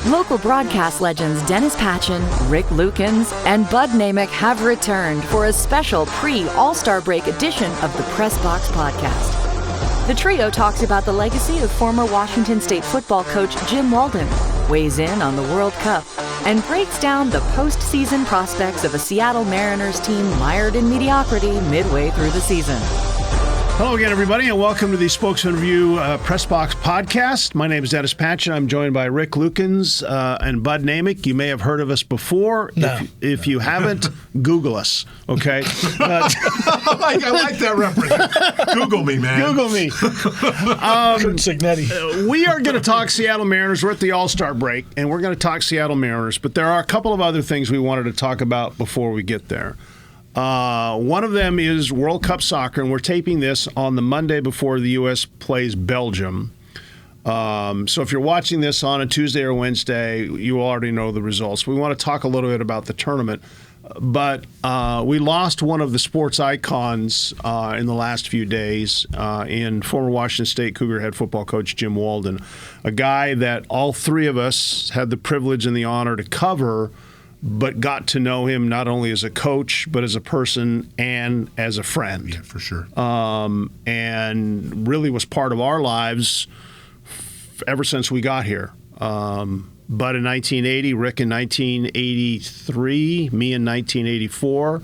Local broadcast legends Dennis Patchin, Rick Lukens, and Bud Nameck have returned for a special pre-All-Star break edition of the Press Box Podcast. The trio talks about the legacy of former Washington State football coach Jim Walden, weighs in on the World Cup, and breaks down the postseason prospects of a Seattle Mariners team mired in mediocrity midway through the season. Hello again, everybody, and welcome to the Spokesman-Review Press Box Podcast. My name is Dennis Patchin. I'm joined by Rick Lukens and Bud Nameck. You may have heard of us before. No. If you haven't, Google us, okay? I like that reference. Google me, man. Google me. Kurt Signetti. We are going to talk Seattle Mariners. We're at the All-Star break, and we're going to talk Seattle Mariners, but there are a couple of other things we wanted to talk about before we get there. One of them is World Cup soccer, and we're taping this on the Monday before the U.S. plays Belgium. So if you're watching this on a Tuesday or Wednesday, you already know the results. We want to talk a little bit about the tournament, but we lost one of the sports icons in the last few days in former Washington State Cougar head football coach Jim Walden, a guy that all three of us had the privilege and the honor to cover, but got to know him not only as a coach, but as a person and as a friend. Yeah, for sure. And really was part of our lives ever since we got here. Bud in 1980, Rick in 1983, me in 1984.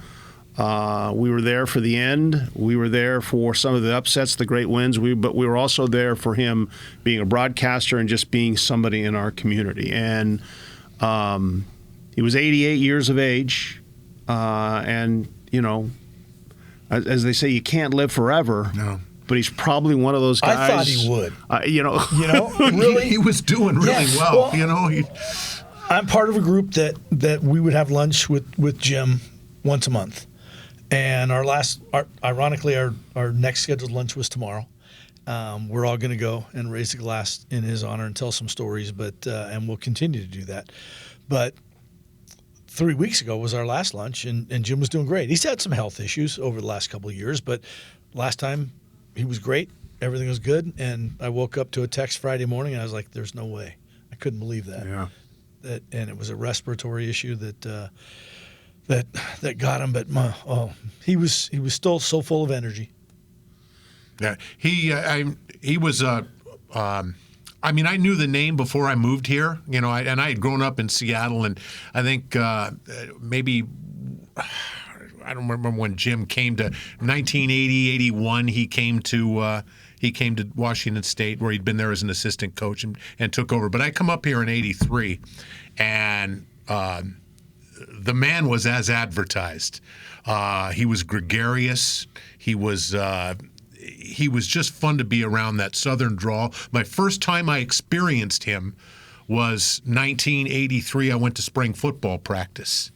We were there for the end. We were there for some of the upsets, the great wins, but we were also there for him being a broadcaster and just being somebody in our community. And he was 88 years of age, and, you know, as they say, you can't live forever. No. But he's probably one of those guys. I thought he would. Really? He was doing really well. I'm part of a group that we would have lunch with Jim once a month. And our next scheduled lunch was tomorrow. We're all going to go and raise a glass in his honor and tell some stories, and we'll continue to do that. But 3 weeks ago was our last lunch, and Jim was doing great. He's had some health issues over the last couple of years, but last time he was great. Everything was good, and I woke up to a text Friday morning, and I was like, "There's no way." I couldn't believe that. Yeah. And it was a respiratory issue that got him. But he was still so full of energy. Yeah, he was. I knew the name before I moved here, and I had grown up in Seattle, and I think maybe I don't remember when Jim came to 1980, 81. He came to Washington State, where he'd been there as an assistant coach and took over. But I come up here in '83, and the man was as advertised. He was gregarious. He was just fun to be around, that southern drawl. My first time I experienced him was 1983. I went to spring football practice.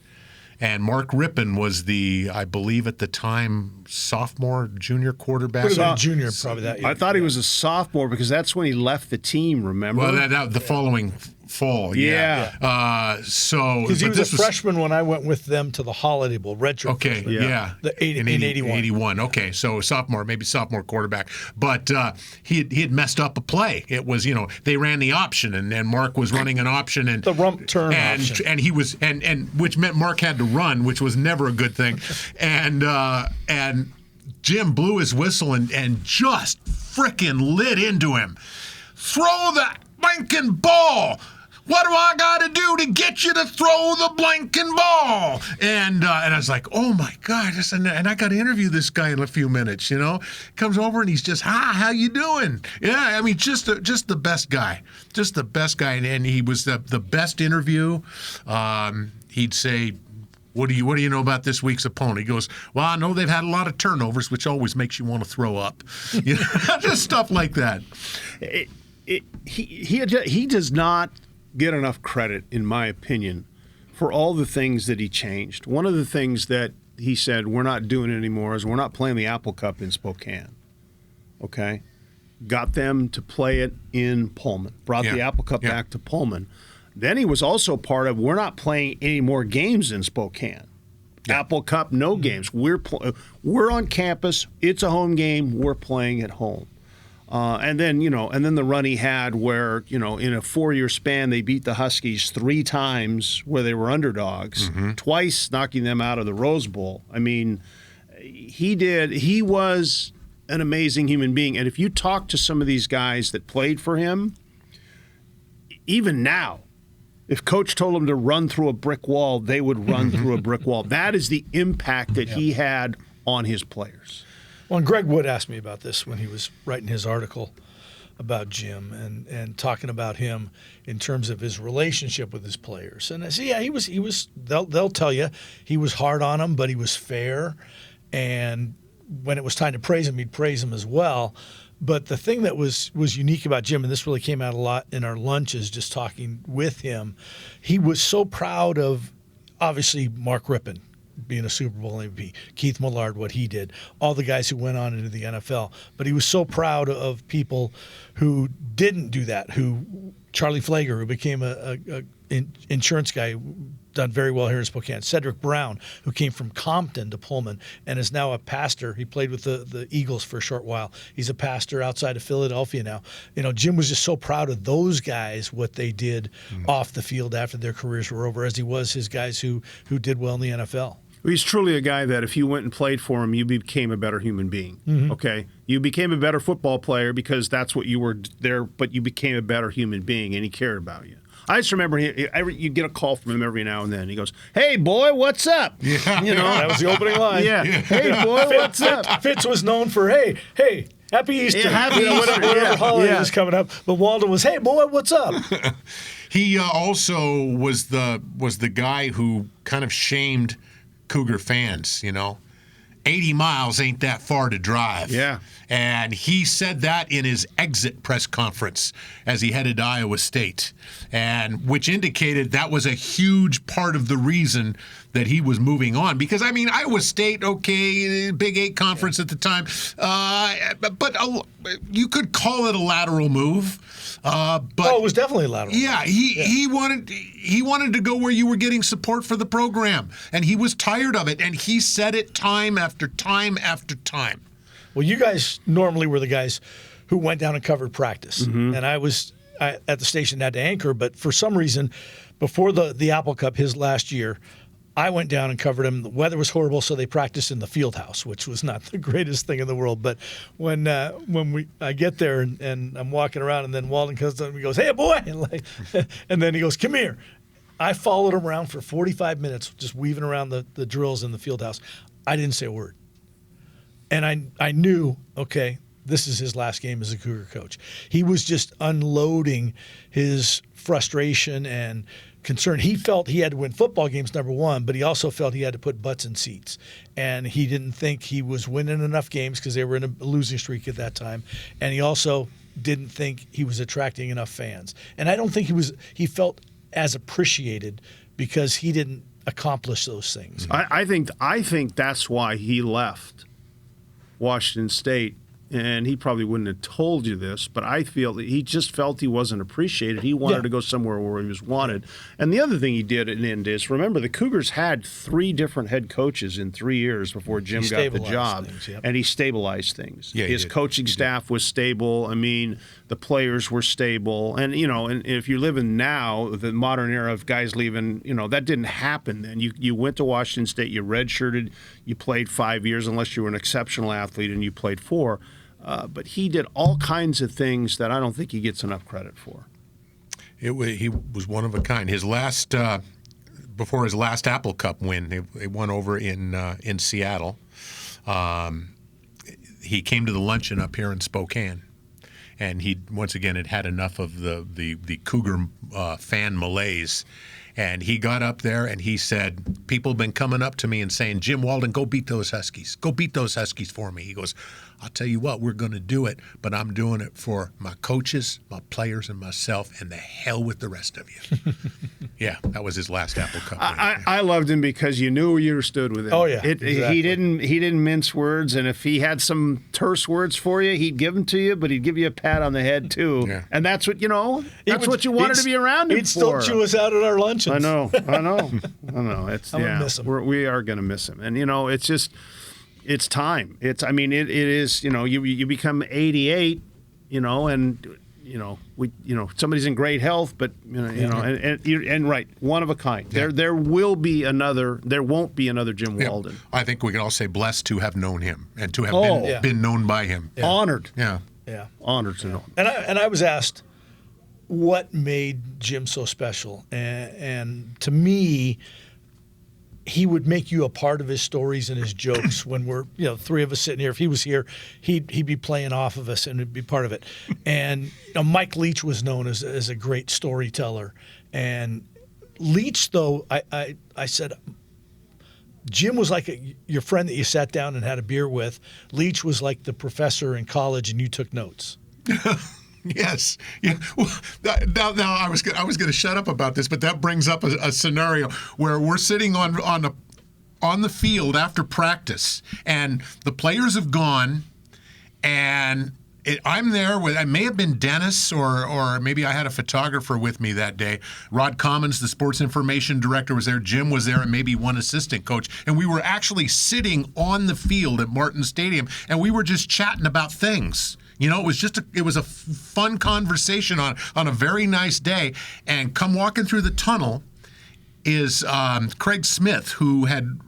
And Mark Rippon was I believe at the time, junior quarterback. Junior, probably that year. I thought he was a sophomore because that's when he left the team, remember? Well, the following fall, yeah. Because he was a freshman when I went with them to the Holiday Bowl, redshirt. Okay, freshman. yeah. In 81. 81, okay. So sophomore quarterback. But he had messed up a play. It was, they ran the option, and Mark was running an option. And the rump turn option. And he was, and which meant Mark had to run, which was never a good thing. And Jim blew his whistle and just frickin' lit into him. Throw the blanking ball. What do I got to do to get you to throw the blanking ball? And I was like, oh, my God. And I got to interview this guy in a few minutes, Comes over and he's just, how you doing? Yeah, just the best guy. Just the best guy. And he was the best interview. He'd say, what do you know about this week's opponent? He goes, well, I know they've had a lot of turnovers, which always makes you want to throw up. Just stuff like that. He does not get enough credit, in my opinion, for all the things that he changed. One of the things that he said we're not doing anymore is we're not playing the Apple Cup in Spokane. Okay? Got them to play it in Pullman. Brought the Apple Cup back to Pullman. Then he was also part of we're not playing any more games in Spokane. Yeah. Apple Cup, no games. We're on campus. It's a home game. We're playing at home. And then the run he had where, in a 4-year span, they beat the Huskies 3 times where they were underdogs, twice knocking them out of the Rose Bowl. I mean, he was an amazing human being. And if you talk to some of these guys that played for him, even now, if Coach told them to run through a brick wall, they would run through a brick wall. That is the impact that he had on his players. Well, and Greg Wood asked me about this when he was writing his article about Jim and talking about him in terms of his relationship with his players. And I said, yeah, he was. They'll tell you he was hard on them, but he was fair. And when it was time to praise him, he'd praise him as well. But the thing that was unique about Jim, and this really came out a lot in our lunches, just talking with him, he was so proud of, obviously, Mark Rippon being a Super Bowl MVP, Keith Millard, what he did, all the guys who went on into the NFL. But he was so proud of people who didn't do that, Charlie Flager, who became an insurance guy, done very well here in Spokane. Cedric Brown, who came from Compton to Pullman and is now a pastor. He played with the Eagles for a short while. He's a pastor outside of Philadelphia now. Jim was just so proud of those guys, what they did off the field after their careers were over, as he was his guys who did well in the NFL. He's truly a guy that if you went and played for him, you became a better human being, okay? You became a better football player because that's what you were there, but you became a better human being, and he cared about you. I just remember you get a call from him every now and then. He goes, "Hey, boy, what's up?" Yeah. That was the opening line. Yeah. Hey, boy, what's up? Fitz was known for, hey, happy Easter. Yeah, happy Easter. Whatever holiday was coming up. But Walden was, hey, boy, what's up? He also was the guy who kind of shamed Cougar fans, 80 miles ain't that far to drive. Yeah. And he said that in his exit press conference as he headed to Iowa State, and which indicated that was a huge part of the reason that he was moving on. Because, Iowa State, okay, Big 8 conference at the time, but you could call it a lateral move. But it was definitely a lateral move. Yeah, he wanted to go where you were getting support for the program, and he was tired of it, and he said it time after time after time. Well, you guys normally were the guys who went down and covered practice, and I was at the station had to anchor, but for some reason, before the Apple Cup, his last year, I went down and covered him. The weather was horrible, so they practiced in the field house, which was not the greatest thing in the world. But when I get there and I'm walking around, and then Walden comes up and he goes, "Hey, boy," and then he goes, "Come here." I followed him around for 45 minutes, just weaving around the drills in the field house. I didn't say a word. And I knew, okay, this is his last game as a Cougar coach. He was just unloading his frustration and concern. He felt he had to win football games, number one, but he also felt he had to put butts in seats. And he didn't think he was winning enough games because they were in a losing streak at that time. And he also didn't think he was attracting enough fans. And I don't think he felt as appreciated because he didn't accomplish those things. I think that's why he left Washington State, and he probably wouldn't have told you this, but I feel that he just felt he wasn't appreciated. He wanted to go somewhere where he was wanted. And the other thing he did at the end is, remember, the Cougars had 3 different head coaches in 3 years before Jim got the job, and he stabilized things. Yeah, his coaching staff was stable. The players were stable. And, and if you're living now, the modern era of guys leaving, that didn't happen then. You went to Washington State, you redshirted, you played 5 years unless you were an exceptional athlete, and you played 4. But he did all kinds of things that I don't think he gets enough credit for. He was one of a kind. His last, before his last Apple Cup win, they won over in Seattle. He came to the luncheon up here in Spokane, and he once again had enough of the Cougar fan malaise. And he got up there and he said, people have been coming up to me and saying, "Jim Walden, go beat those Huskies. Go beat those Huskies for me." He goes, "I'll tell you what, we're going to do it, but I'm doing it for my coaches, my players, and myself, and the hell with the rest of you." Yeah, that was his last Apple Cup. I loved him because you knew you stood with him. Oh, yeah. Exactly. He didn't mince words, and if he had some terse words for you, he'd give them to you, but he'd give you a pat on the head, too. Yeah. And that's what, what you wanted to be around him for. He'd still chew us out at our luncheons. I know. It's, I'm gonna miss him. We are going to miss him. And, it's just, it's time. It is, you become 88, somebody's in great health, but and right, one of a kind. Yeah. There won't be another Jim Walden. I think we can all say blessed to have known him and to have been known by him. Yeah. Honored. Yeah. Yeah. Honored to know him. And I was asked what made Jim so special, and to me, he would make you a part of his stories and his jokes. When we're three of us sitting here, if he was here, he'd be playing off of us and it'd be part of it. And Mike Leach was known as a great storyteller. And Leach, though, I said, Jim was like your friend that you sat down and had a beer with. Leach was like the professor in college and you took notes. Yes. Yeah. Well, now I was going to shut up about this, but that brings up a scenario where we're sitting on the field after practice, and the players have gone, and I'm there with. I may have been Dennis, or maybe I had a photographer with me that day. Rod Commons, the sports information director, was there. Jim was there, and maybe one assistant coach. And we were actually sitting on the field at Martin Stadium, and we were just chatting about things. It was a fun conversation on a very nice day. And come walking through the tunnel is Craig Smith, who had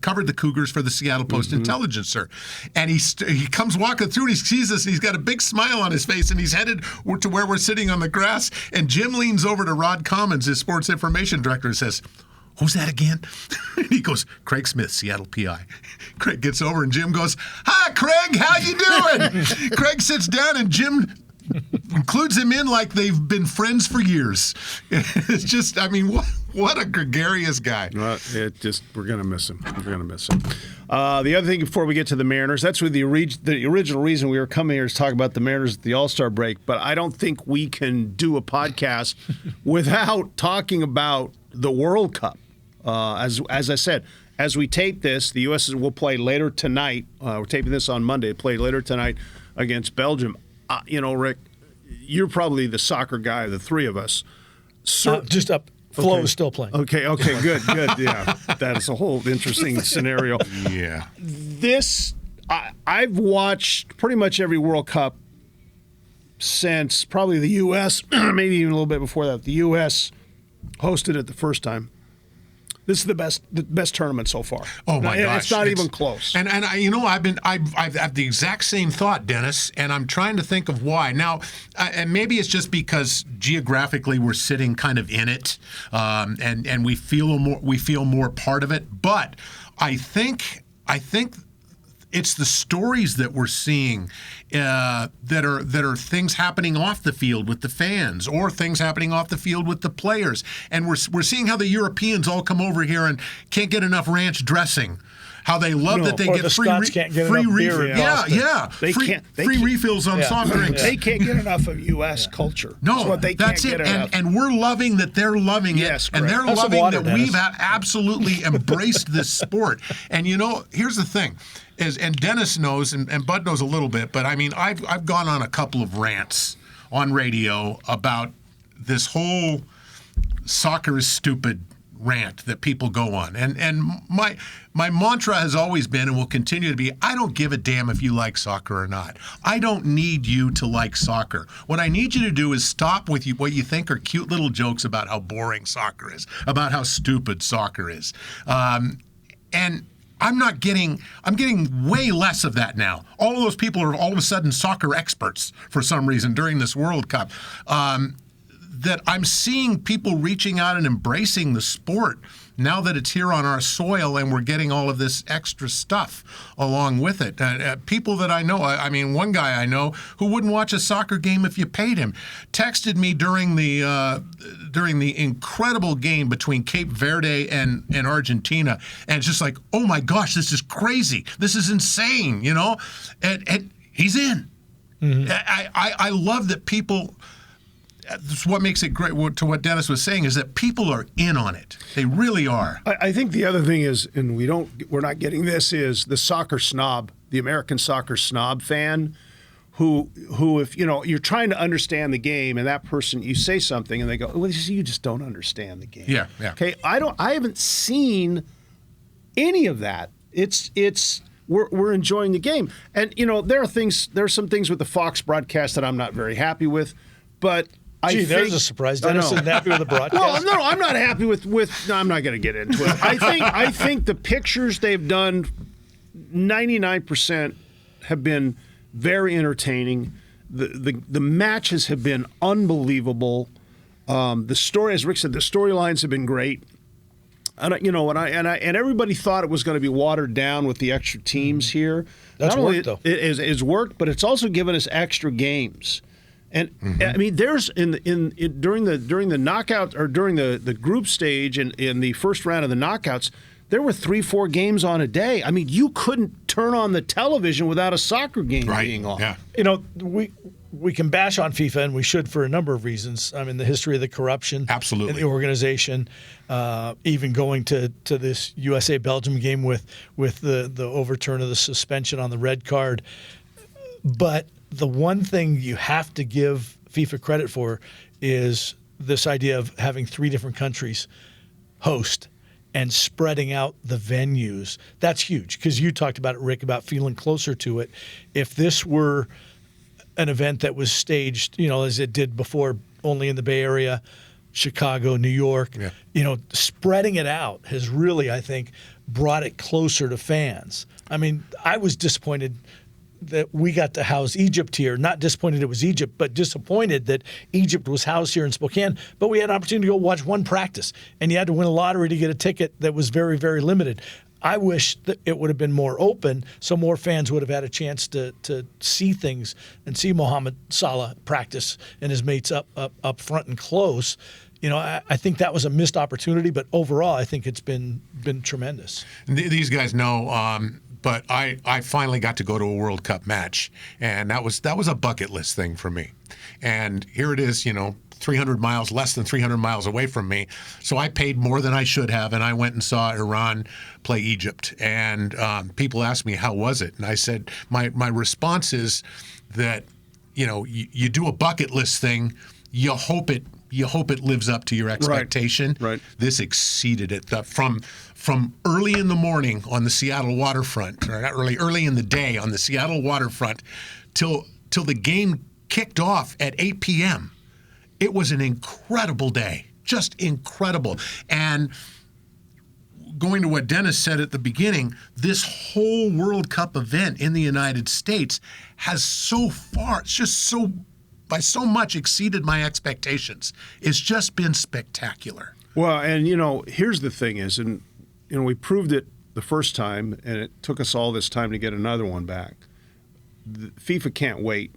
covered the Cougars for the Seattle Post-Intelligencer. And he comes walking through and he sees us and he's got a big smile on his face and he's headed to where we're sitting on the grass. And Jim leans over to Rod Commons, his sports information director, and says, "Who's that again?" And he goes, "Craig Smith, Seattle PI." Craig gets over and Jim goes, "Hi, Craig, how you doing?" Craig sits down and Jim includes him in like they've been friends for years. It's just, what a gregarious guy. Well, we're going to miss him. We're going to miss him. The other thing before we get to the Mariners, that's the original reason we were coming here is talk about the Mariners at the All-Star break, but I don't think we can do a podcast without talking about the World Cup. As I said, as we tape this, the U.S. will play later tonight. We're taping this on Monday. Play later tonight against Belgium. Rick, you're probably the soccer guy of the three of us. Flo is still playing. Okay, good. Yeah, that is a whole interesting scenario. Yeah. I've watched pretty much every World Cup since probably the U.S., maybe even a little bit before that. The U.S. hosted it the first time. This is the best tournament so far. Oh my gosh, it's not even close. And I've had the exact same thought, Dennis, and I'm trying to think of why. Now, and maybe it's just because geographically we're sitting kind of in it, and we feel more part of it. But I think it's the stories that we're seeing that are things happening off the field with the fans, or things happening off the field with the players. And we're seeing how the Europeans all come over here and can't get enough ranch dressing. How they love that they get free refills on soft drinks. They can't get enough of U.S. culture. No, that's it. And we're loving that they're loving it, and they're loving that we've absolutely embraced this sport. And here's the thing. And Dennis knows, and Bud knows a little bit, but I've gone on a couple of rants on radio about this whole soccer is stupid rant that people go on. And my mantra has always been and will continue to be, I don't give a damn if you like soccer or not. I don't need you to like soccer. What I need you to do is stop with what you think are cute little jokes about how boring soccer is, about how stupid soccer is. And I'm getting way less of that now. All of those people are all of a sudden soccer experts for some reason during this World Cup. That I'm seeing people reaching out and embracing the sport now that it's here on our soil and we're getting all of this extra stuff along with it. People that I know, one guy I know who wouldn't watch a soccer game if you paid him, texted me during the incredible game between Cape Verde and Argentina, and it's just like, oh my gosh, this is crazy. This is insane, and he's in. Mm-hmm. I love that people. That's what makes it great. To what Dennis was saying is that people are in on it. They really are. I think the other thing is, and we're not getting this, is the soccer snob, the American soccer snob fan, who if you're trying to understand the game and that person, you say something and they go, well, you just don't understand the game. Yeah. Okay, I haven't seen any of that. It's we're enjoying the game. And there are some things with the Fox broadcast that I'm not very happy with, but there's a surprise. Dennis isn't happy with the broadcast. Well, no, I'm not happy with. No, I'm not going to get into it. I think the pictures they've done, 99% have been very entertaining. The matches have been unbelievable. The story, as Rick said, the storylines have been great. And everybody thought it was going to be watered down with the extra teams here. That's Not only worked, though. It's worked, but it's also given us extra games. And I mean, there's during the knockout or during the group stage and in the first round of the knockouts, there were 3-4 games on a day. I mean, you couldn't turn on the television without a soccer game being on. Yeah. We can bash on FIFA, and we should for a number of reasons. I mean, the history of the corruption Absolutely. in the organization, even going to this USA-Belgium game with the overturn of the suspension on the red card. But the one thing you have to give FIFA credit for is this idea of having 3 different countries host and spreading out the venues. That's huge, because you talked about it, Rick, about feeling closer to it. If this were an event that was staged, as it did before, only in the Bay Area, Chicago, New York, spreading it out has really, I think, brought it closer to fans. I mean, I was disappointed that we got to house Egypt here. Not disappointed it was Egypt, but disappointed that Egypt was housed here in Spokane. But we had an opportunity to go watch one practice, and you had to win a lottery to get a ticket that was very, very limited. I wish that it would have been more open, so more fans would have had a chance to see things and see Mohamed Salah practice and his mates up front and close. I think that was a missed opportunity, but overall, I think it's been tremendous. These guys know. But I finally got to go to a World Cup match, and that was a bucket list thing for me. And here it is, 300 miles, less than 300 miles away from me. So I paid more than I should have, and I went and saw Iran play Egypt. And people asked me, how was it? And I said, my response is that, you do a bucket list thing, you hope it lives up to your expectation. Right. This exceeded it. From early in the morning on the Seattle waterfront, or not early in the day on the Seattle waterfront, till the game kicked off at 8 p.m. It was an incredible day, just incredible. And going to what Dennis said at the beginning, this whole World Cup event in the United States has so far, it's just so, by so much exceeded my expectations. It's just been spectacular. Well, and here's the thing is, and we proved it the first time, and it took us all this time to get another one back. FIFA can't wait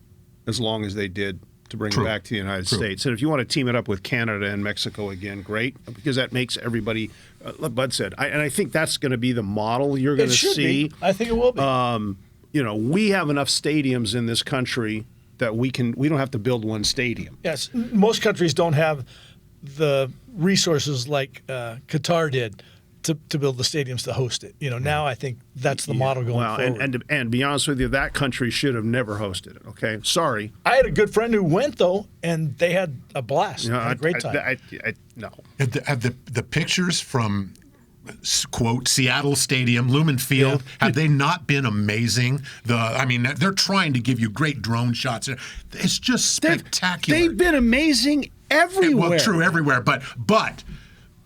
as long as they did to bring it back to the United States. And if you want to team it up with Canada and Mexico again, great, because that makes everybody, like Bud said, and I think that's going to be the model you're going to see. I think it will be. We have enough stadiums in this country that we don't have to build one stadium. Yes, most countries don't have the resources like Qatar did to build the stadiums to host it. Now I think that's the model going forward. And to be honest with you, that country should have never hosted it. Okay, sorry. I had a good friend who went though, and they had a blast. Had a great time. No. Have the pictures from quote Seattle Stadium, Lumen Field, have they not been amazing? They're trying to give you great drone shots. It's just spectacular. They've been amazing everywhere. Well, true, everywhere, but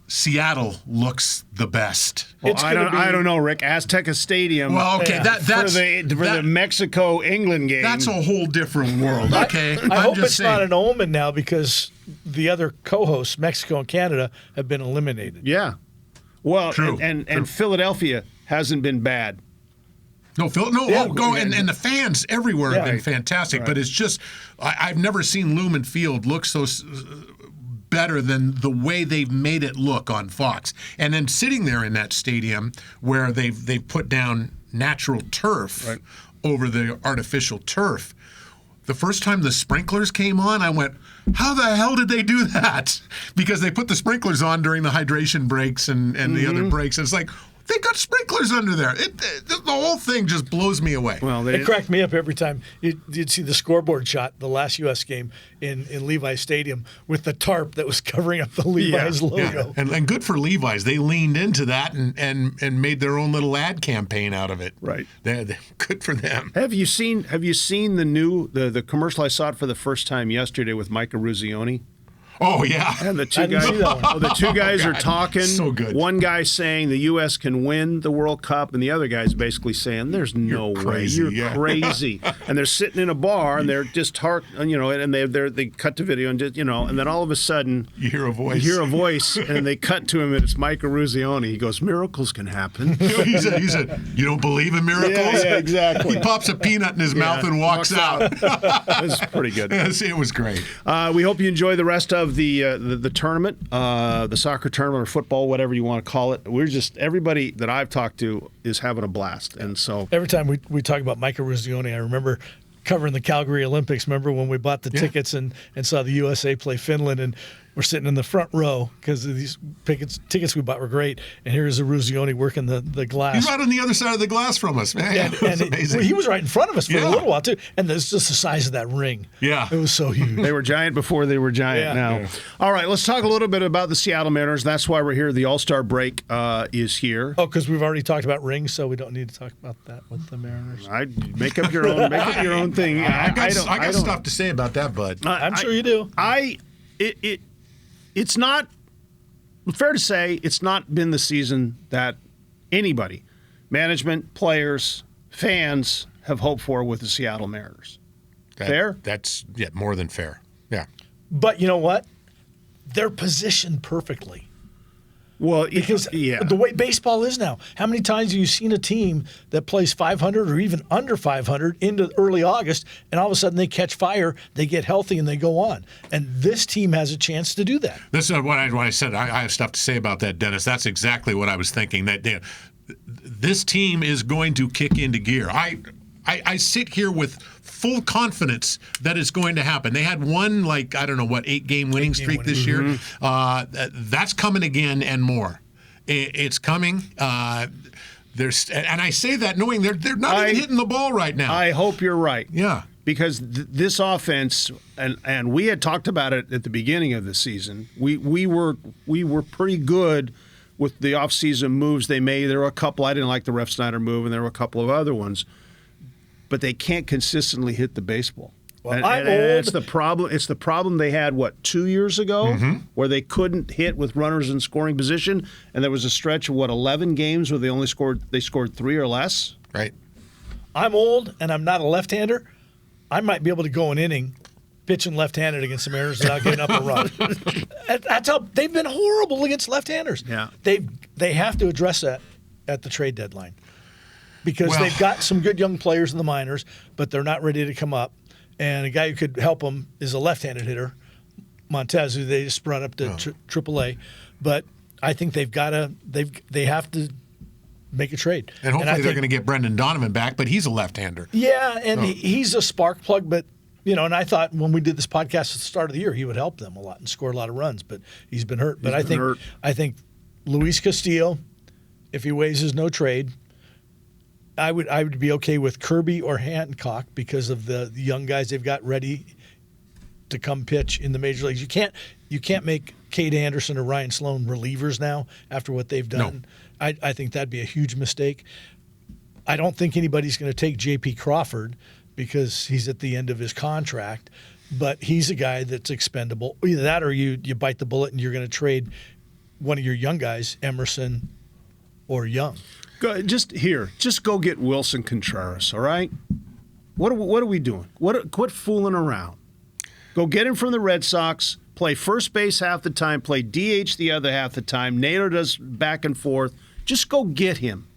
Seattle looks the best. Well, I don't know, Rick. Azteca Stadium. Well, okay, that's for the Mexico-England game. That's a whole different world. Okay, I hope it's not an omen now, because the other co-hosts, Mexico and Canada, have been eliminated. Yeah. Well, true. And Philadelphia hasn't been bad. And the fans everywhere have been fantastic. Right. But it's just, I've never seen Lumen Field look so better than the way they've made it look on Fox. And then sitting there in that stadium where they've put down natural turf over the artificial turf. The first time the sprinklers came on, I went, how the hell did they do that? Because they put the sprinklers on during the hydration breaks and the other breaks. And it's like, They got sprinklers under there. The whole thing just blows me away. Well, It cracked me up every time you'd see the scoreboard shot, the last U.S. game in Levi's Stadium with the tarp that was covering up the Levi's logo. Yeah. And good for Levi's. They leaned into that and made their own little ad campaign out of it. Right. They're good for them. Have you seen the commercial? I saw it for the first time yesterday with Micah Ruzioni. Oh, yeah. And the two I didn't guys, see that one. the two guys are talking. So good. One guy saying the U.S. can win the World Cup, and the other guy's basically saying, "There's no way, crazy, you're yeah." crazy." And they're sitting in a bar, and they're just and they cut the video, and and then all of a sudden You hear a voice. and they cut to him, and it's Micah Ruzioni. He goes, "Miracles can happen." he said, "You don't believe in miracles?" Yeah, exactly. He pops a peanut in his mouth and walks out. That's pretty good. Yes, it was great. We hope you enjoy the rest of the tournament, the soccer tournament or football, whatever you want to call it. Everybody that I've talked to is having a blast. And so Every time we talk about Micah Ruzioni, I remember covering the Calgary Olympics. Remember when we bought the tickets and saw the USA play Finland, and we're sitting in the front row because these tickets we bought were great. And here's a Ruzioni working the glass. He's right on the other side of the glass from us, man. It was amazing. He was right in front of us for a little while too. And it's just the size of that ring. Yeah. It was so huge. they were giant before they were giant now. Yeah. All right, let's talk a little bit about the Seattle Mariners. That's why we're here. The All-Star break is here. Oh, because we've already talked about rings, so we don't need to talk about that with the Mariners. Make up your own thing. I got don't- stuff to say about that, bud. I'm sure you do. It's not fair to say it's not been the season that anybody, management, players, fans have hoped for with the Seattle Mariners. Fair? That's more than fair. Yeah. But you know what? They're positioned perfectly. Well, Because the way baseball is now, how many times have you seen a team that plays 500 or even under 500 into early August, and all of a sudden they catch fire, they get healthy, and they go on? And this team has a chance to do that. This is what I said. I have stuff to say about that, Dennis. That's exactly what I was thinking. That this team is going to kick into gear. I sit here with full confidence that it's going to happen. They had one, 8-game winning streak this year. That's coming again and more. It's coming. And I say that knowing they're not even hitting the ball right now. I hope you're right. Yeah. Because this offense, and we had talked about it at the beginning of the season, we were pretty good with the offseason moves they made. There were a couple. I didn't like the Ref Snyder move, and there were a couple of other ones. But they can't consistently hit the baseball. Well, and it's the problem. It's the problem they had 2 years ago, where they couldn't hit with runners in scoring position, and there was a stretch of 11 games where they scored 3 or less. Right. I'm old, and I'm not a left-hander. I might be able to go an inning pitching left-handed against the Mariners without giving up a run. That's how they've been horrible against left-handers. Yeah. They have to address that at the trade deadline. Because they've got some good young players in the minors, but they're not ready to come up. And a guy who could help them is a left-handed hitter, Montez, who they just brought up to AAA. But I think they have to make a trade. And hopefully they're going to get Brendan Donovan back, but he's a left-hander. Yeah, and he's a spark plug. But and I thought when we did this podcast at the start of the year, he would help them a lot and score a lot of runs. But he's been hurt. But I think Luis Castillo, if he waives no trade. I would be okay with Kirby or Hancock because of the young guys they've got ready to come pitch in the major leagues. You can't make Cade Anderson or Ryan Sloan relievers now after what they've done. No. I think that'd be a huge mistake. I don't think anybody's going to take J.P. Crawford because he's at the end of his contract, but he's a guy that's expendable. Either that or you bite the bullet and you're going to trade one of your young guys, Emerson or Young. Just go get Wilson Contreras, all right? What are we doing? Quit fooling around. Go get him from the Red Sox, play first base half the time, play DH the other half the time. Naylor does back and forth. Just go get him.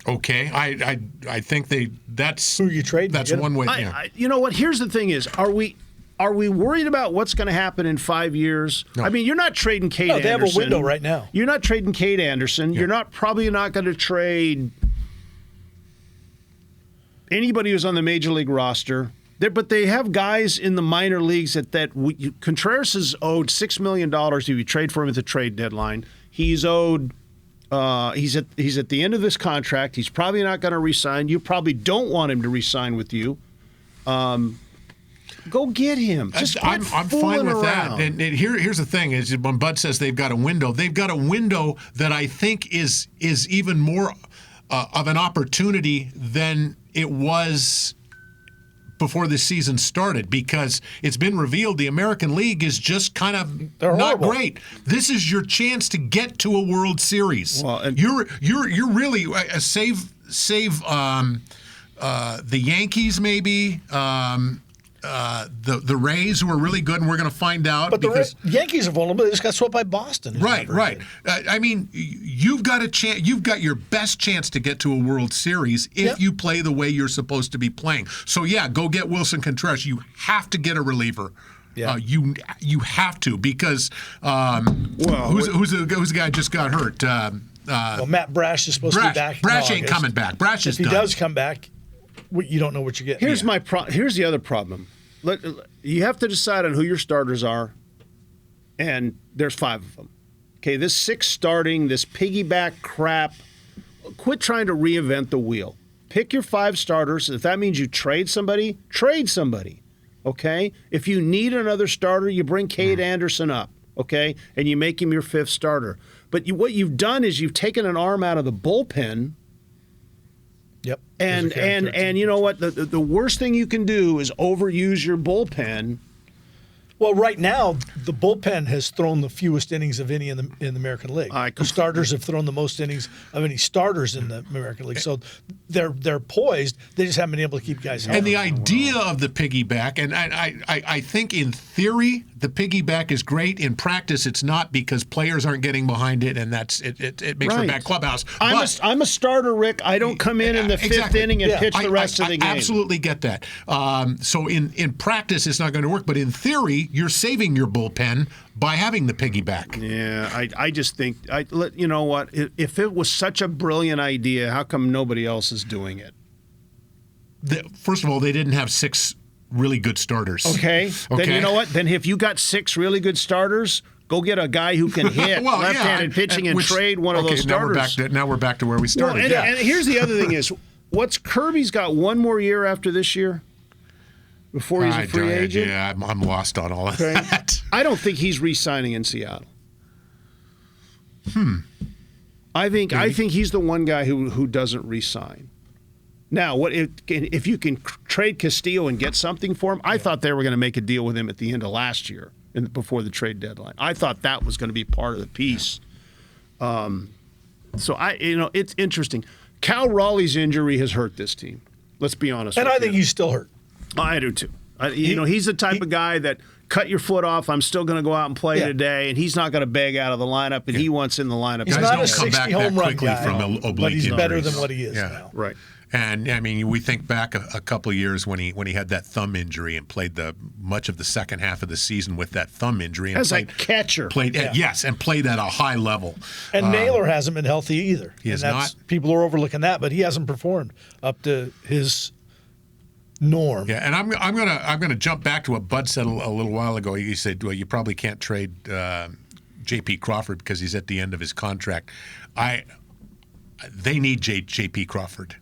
Okay, I think that's who you trade. That's one way. You know what? Here's the thing: are we worried about what's going to happen in 5 years? No. I mean, you're not trading Cade Anderson. They have a window right now. You're not trading Cade Anderson. Yeah. You're probably not going to trade anybody who's on the major league roster. But they have guys in the minor leagues Contreras is owed $6 million if you trade for him at the trade deadline. He's owed He's at the end of this contract. He's probably not going to resign. You probably don't want him to resign with you. Go get him. Just I'm fine with around. that. And here's the thing: is when Bud says they've got a window that I think is even more of an opportunity than it was before the season started, because it's been revealed the American League is just kind of not great. This is your chance to get to a World Series. Well, and you're really save the Yankees maybe. The Rays, who are really good, and we're going to find out. But the Yankees are vulnerable. They just got swept by Boston. Right. I mean, you've got a chance. You've got your best chance to get to a World Series if you play the way you're supposed to be playing. So yeah, go get Wilson Contreras. You have to get a reliever. Yeah. You have to, because who's the guy just got hurt? Well, Matt Brash is supposed to be back. Brash ain't coming back. Brash is done. If he does come back, you don't know what you're getting. Here's the other problem. You have to decide on who your starters are, and there's 5 of them. Okay, this 6 starting, this piggyback crap, quit trying to reinvent the wheel. Pick your 5 starters. If that means you trade somebody, trade somebody. Okay? If you need another starter, you bring Cade Anderson up, okay? And you make him your 5th starter. But what you've done is you've taken an arm out of the bullpen. Yep. And you know what? The worst thing you can do is overuse your bullpen. Well, right now, the bullpen has thrown the fewest innings of any in the American League. The starters have thrown the most innings of any starters in the American League. So they're poised. They just haven't been able to keep guys healthy. And the idea of the piggyback, and I think in theory the piggyback is great. In practice, it's not, because players aren't getting behind it, and it makes for a bad clubhouse. I'm a starter, Rick. I don't come in the 5th inning and pitch the rest of the game. I absolutely get that. So in practice, it's not going to work. But in theory, you're saving your bullpen by having the piggyback. Yeah, I just think you know what? If it was such a brilliant idea, how come nobody else is doing it? First of all, they didn't have 6 really good starters. Okay. Then you know what? Then if you got 6 really good starters, go get a guy who can hit left-handed pitching and trade one of those starters. Now we're back to where we started. And here's the other thing is, Kirby's got 1 more year after this year before he's a free agent? Yeah, I'm lost on all of that. I don't think he's re-signing in Seattle. I think he's the one guy who doesn't re-sign. Now, if you can trade Castillo and get something for him? I thought they were going to make a deal with him at the end of last year, before the trade deadline. I thought that was going to be part of the piece. So it's interesting. Cal Raleigh's injury has hurt this team. Let's be honest. And I think he's still hurt. I do too. He's the type of guy that cut your foot off. I'm still going to go out and play today, and he's not going to beg out of the lineup, and he wants in the lineup. He's not a 60 home run guy, from oblique but he's injuries. better than what he is now. Right. And I mean, we think back a couple of years when he had that thumb injury and played much of the second half of the season with that thumb injury. And as a catcher. Played at a high level. And Naylor hasn't been healthy either. He has not. People are overlooking that, but he hasn't performed up to his norm. Yeah, and I'm gonna jump back to what Bud said a little while ago. He said, "Well, you probably can't trade J.P. Crawford because he's at the end of his contract." They need J.P. Crawford.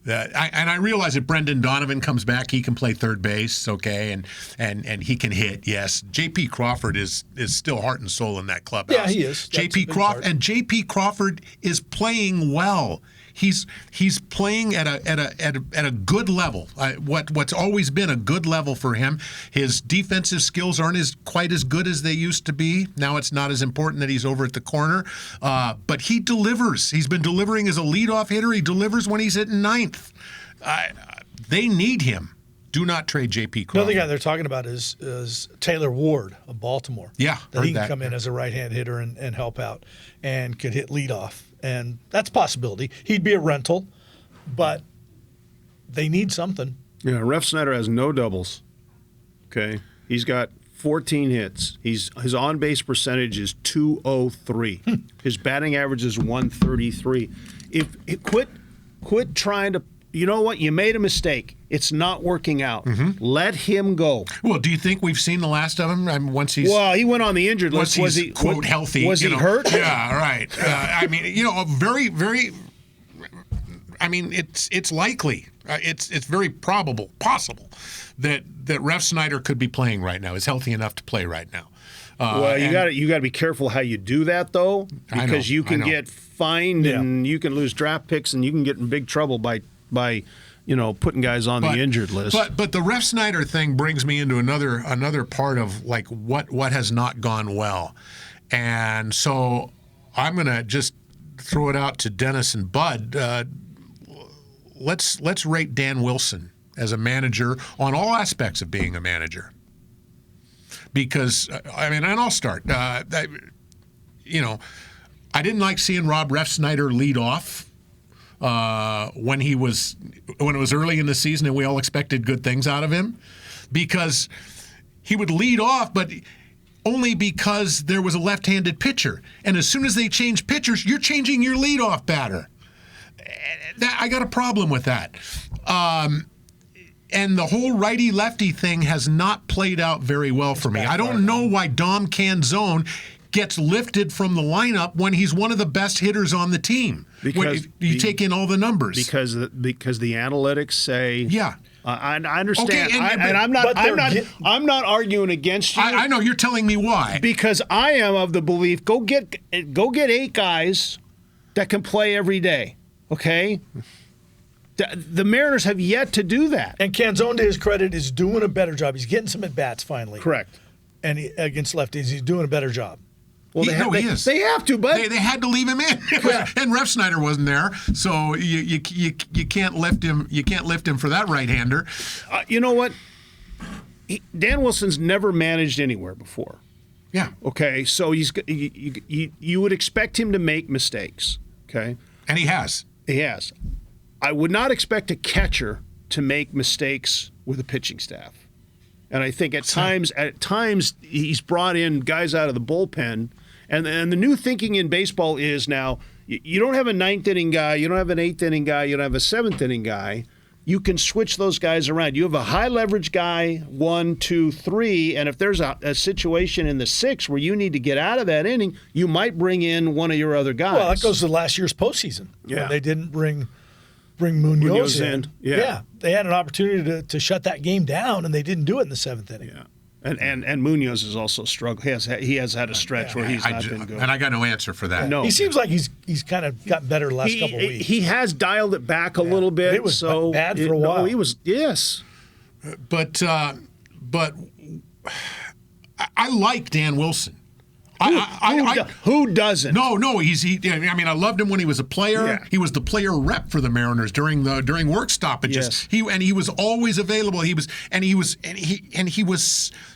And I realize if Brendan Donovan comes back, he can play third base, okay, and he can hit. Yes, J.P. Crawford is still heart and soul in that clubhouse. Yeah, he is. J.P. Crawford is playing well. He's playing at a good level. What's always been a good level for him. His defensive skills aren't quite as good as they used to be. Now it's not as important that he's over at the corner, but he delivers. He's been delivering as a leadoff hitter. He delivers when he's hitting ninth. They need him. Do not trade J.P. Crawford. Another guy they're talking about is Taylor Ward of Baltimore. Yeah, that he can come in as a right-hand hitter and help out and could hit leadoff. And that's a possibility. He'd be a rental, but they need something. Yeah, Ref Snyder has no doubles. Okay, he's got 14 hits. His on-base percentage is .203. His batting average is .133. Quit trying to you know what? You made a mistake. It's not working out. Let him go. Well, do you think we've seen the last of him? I mean, once he's Well, he went on the injured list. once Was he's, he quote healthy? Was he hurt? Yeah, right. I mean, very, very. I mean, it's likely. It's very possible that Ref Snyder could be playing right now. Is healthy enough to play right now. Well, you got to be careful how you do that, though, because you can get fined and you can lose draft picks and you can get in big trouble by putting guys on the injured list. But the Ref Snyder thing brings me into another part of like what has not gone well, and so I'm gonna just throw it out to Dennis and Bud. Let's rate Dan Wilson as a manager on all aspects of being a manager. Because, I mean, and I'll start. I didn't like seeing Rob Ref Snyder lead off when it was early in the season and we all expected good things out of him, because he would lead off, but only because there was a left-handed pitcher. And as soon as they change pitchers, you're changing your leadoff batter. I got a problem with that. And the whole righty-lefty thing has not played out very well for me. I don't know why Dom Canzone gets lifted from the lineup when he's one of the best hitters on the team. Because you take in all the numbers. Because the analytics say. Yeah. I understand. Okay, I'm not arguing against you. I know you're telling me why. Because I am of the belief, go get 8 guys that can play every day. Okay. The Mariners have yet to do that. And Canzone, to his credit, is doing a better job. He's getting some at-bats finally. Correct. And against lefties, he's doing a better job. Well, he is. They have to, but they had to leave him in, and Ref Snyder wasn't there, so you can't lift him. You can't lift him for that right-hander. You know what? Dan Wilson's never managed anywhere before. Yeah. Okay, so you would expect him to make mistakes. Okay. And he has. He has. I would not expect a catcher to make mistakes with a pitching staff. And I think at times he's brought in guys out of the bullpen. And the new thinking in baseball is now you don't have a 9th inning guy, you don't have an 8th inning guy, you don't have a 7th inning guy. You can switch those guys around. You have a high leverage guy, 1, 2, 3, and if there's a situation in the 6th where you need to get out of that inning, you might bring in one of your other guys. Well, that goes to last year's postseason. Yeah. They didn't bring Munoz in. Yeah. They had an opportunity to shut that game down, and they didn't do it in the 7th inning. Yeah. And Munoz has also struggled. He has had a stretch where he's not been good. And I got no answer for that. No. He seems like he's kind of gotten better the last couple of weeks. He has dialed it back a little bit. It was bad for a while. No, he was, yes. But I like Dan Wilson. Who doesn't? No. I mean, I loved him when he was a player. Yeah. He was the player rep for the Mariners during work stoppages. Yes. He was always available. He was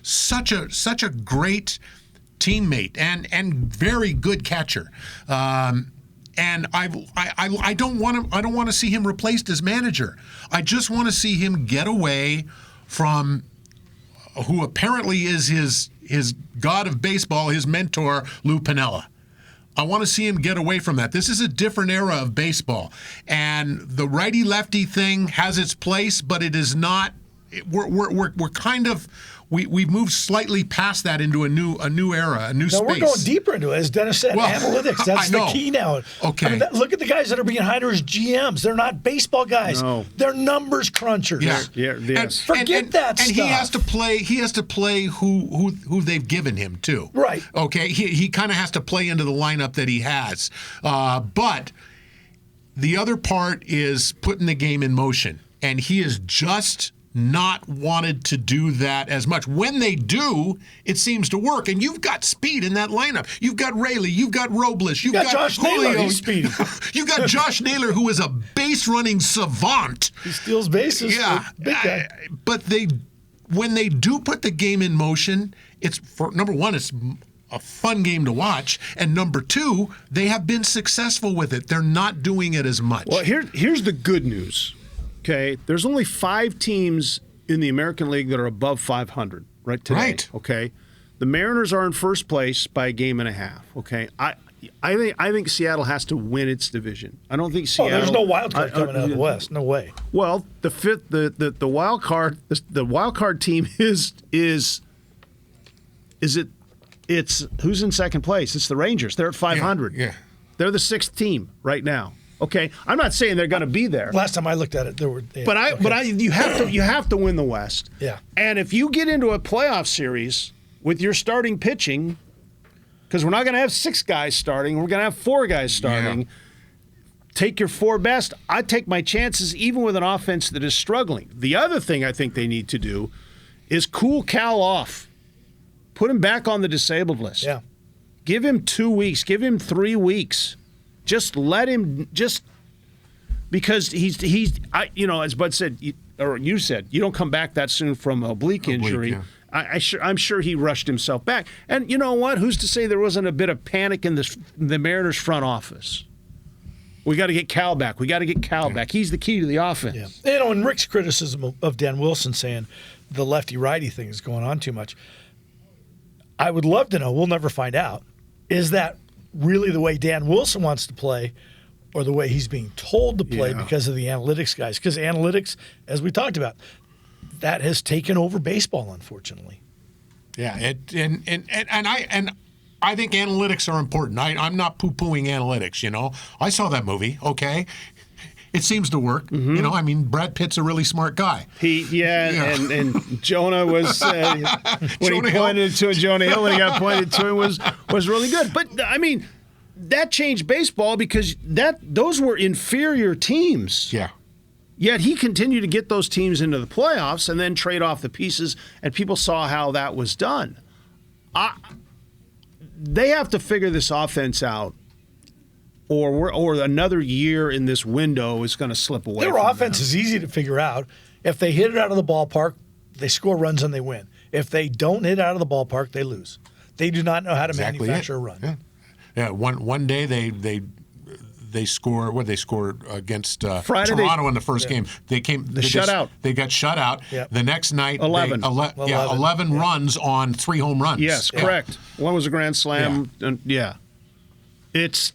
such a great teammate and very good catcher. And I don't want to see him replaced as manager. I just want to see him get away from who apparently is his god of baseball, his mentor, Lou Piniella. I want to see him get away from that. This is a different era of baseball. And the righty-lefty thing has its place, but it is not. We're kind of we've moved slightly past that into a new era, a new space. No, we're going deeper into it, as Dennis said. Analytics, that's the key now. Okay. I mean, look at the guys that are being hired as GMs. They're not baseball guys. No. They're numbers crunchers. Yes. Forget that stuff. And he has to play who they've given him too. Right. Okay. He kind of has to play into the lineup that he has. But the other part is putting the game in motion, and he is just not wanted to do that as much. When they do, it seems to work. And you've got speed in that lineup. You've got Raley. You've got Robles. You've got Josh Julio. Naylor. He's speedy. You've got Josh Naylor, who is a base-running savant. He steals bases. Yeah. Big guy. But when they do put the game in motion, it's number one, it's a fun game to watch, and number two, they have been successful with it. They're not doing it as much. Well, here's the good news. Okay, there's only 5 teams in the American League that are above 500 right today. Right. Okay, the Mariners are in first place by a game and a half. Okay, I think Seattle has to win its division. I don't think Seattle. There's no wild card coming out of the West. No way. Well, the wild card team is it? It's who's in second place? It's the Rangers. They're at 500. Yeah. They're the 6th team right now. Okay, I'm not saying they're going to be there. Last time I looked at it, there were. Yeah, but you have to win the West. Yeah. And if you get into a playoff series with your starting pitching, because we're not going to have 6 guys starting, we're going to have 4 guys starting. Yeah. Take your 4 best. I take my chances even with an offense that is struggling. The other thing I think they need to do is cool Cal off. Put him back on the disabled list. Yeah. Give him 2 weeks. Give him 3 weeks. Just let him because he's as Bud said, you said, you don't come back that soon from an oblique injury. Yeah. I'm sure he rushed himself back. And you know what? Who's to say there wasn't a bit of panic in the Mariners front office? We got to get Cal back. We got to get Cal back. He's the key to the offense. Yeah. And Rick's criticism of Dan Wilson saying the lefty-righty thing is going on too much. I would love to know, we'll never find out, is that really the way Dan Wilson wants to play or the way he's being told to play because of the analytics guys? Because analytics, as we talked about, that has taken over baseball, unfortunately. Yeah, I think analytics are important. I'm not poo-pooing analytics, I saw that movie, okay? It seems to work. Mm-hmm. Brad Pitt's a really smart guy. And Jonah was when Jonah he pointed to Jonah Hill when he got pointed to him was really good. But that changed baseball because those were inferior teams. Yeah. Yet he continued to get those teams into the playoffs and then trade off the pieces, and people saw how that was done. They have to figure this offense out. Or another year in this window is going to slip away. Their offense is easy to figure out. If they hit it out of the ballpark, they score runs and they win. If they don't hit it out of the ballpark, they lose. They do not know how to manufacture a run. Yeah. One day they score. What they scored against Toronto in the first game. They shutout. They got shut out. Yep. The next night, 11. 11 runs on 3 home runs. Yes, correct. One was a grand slam. It's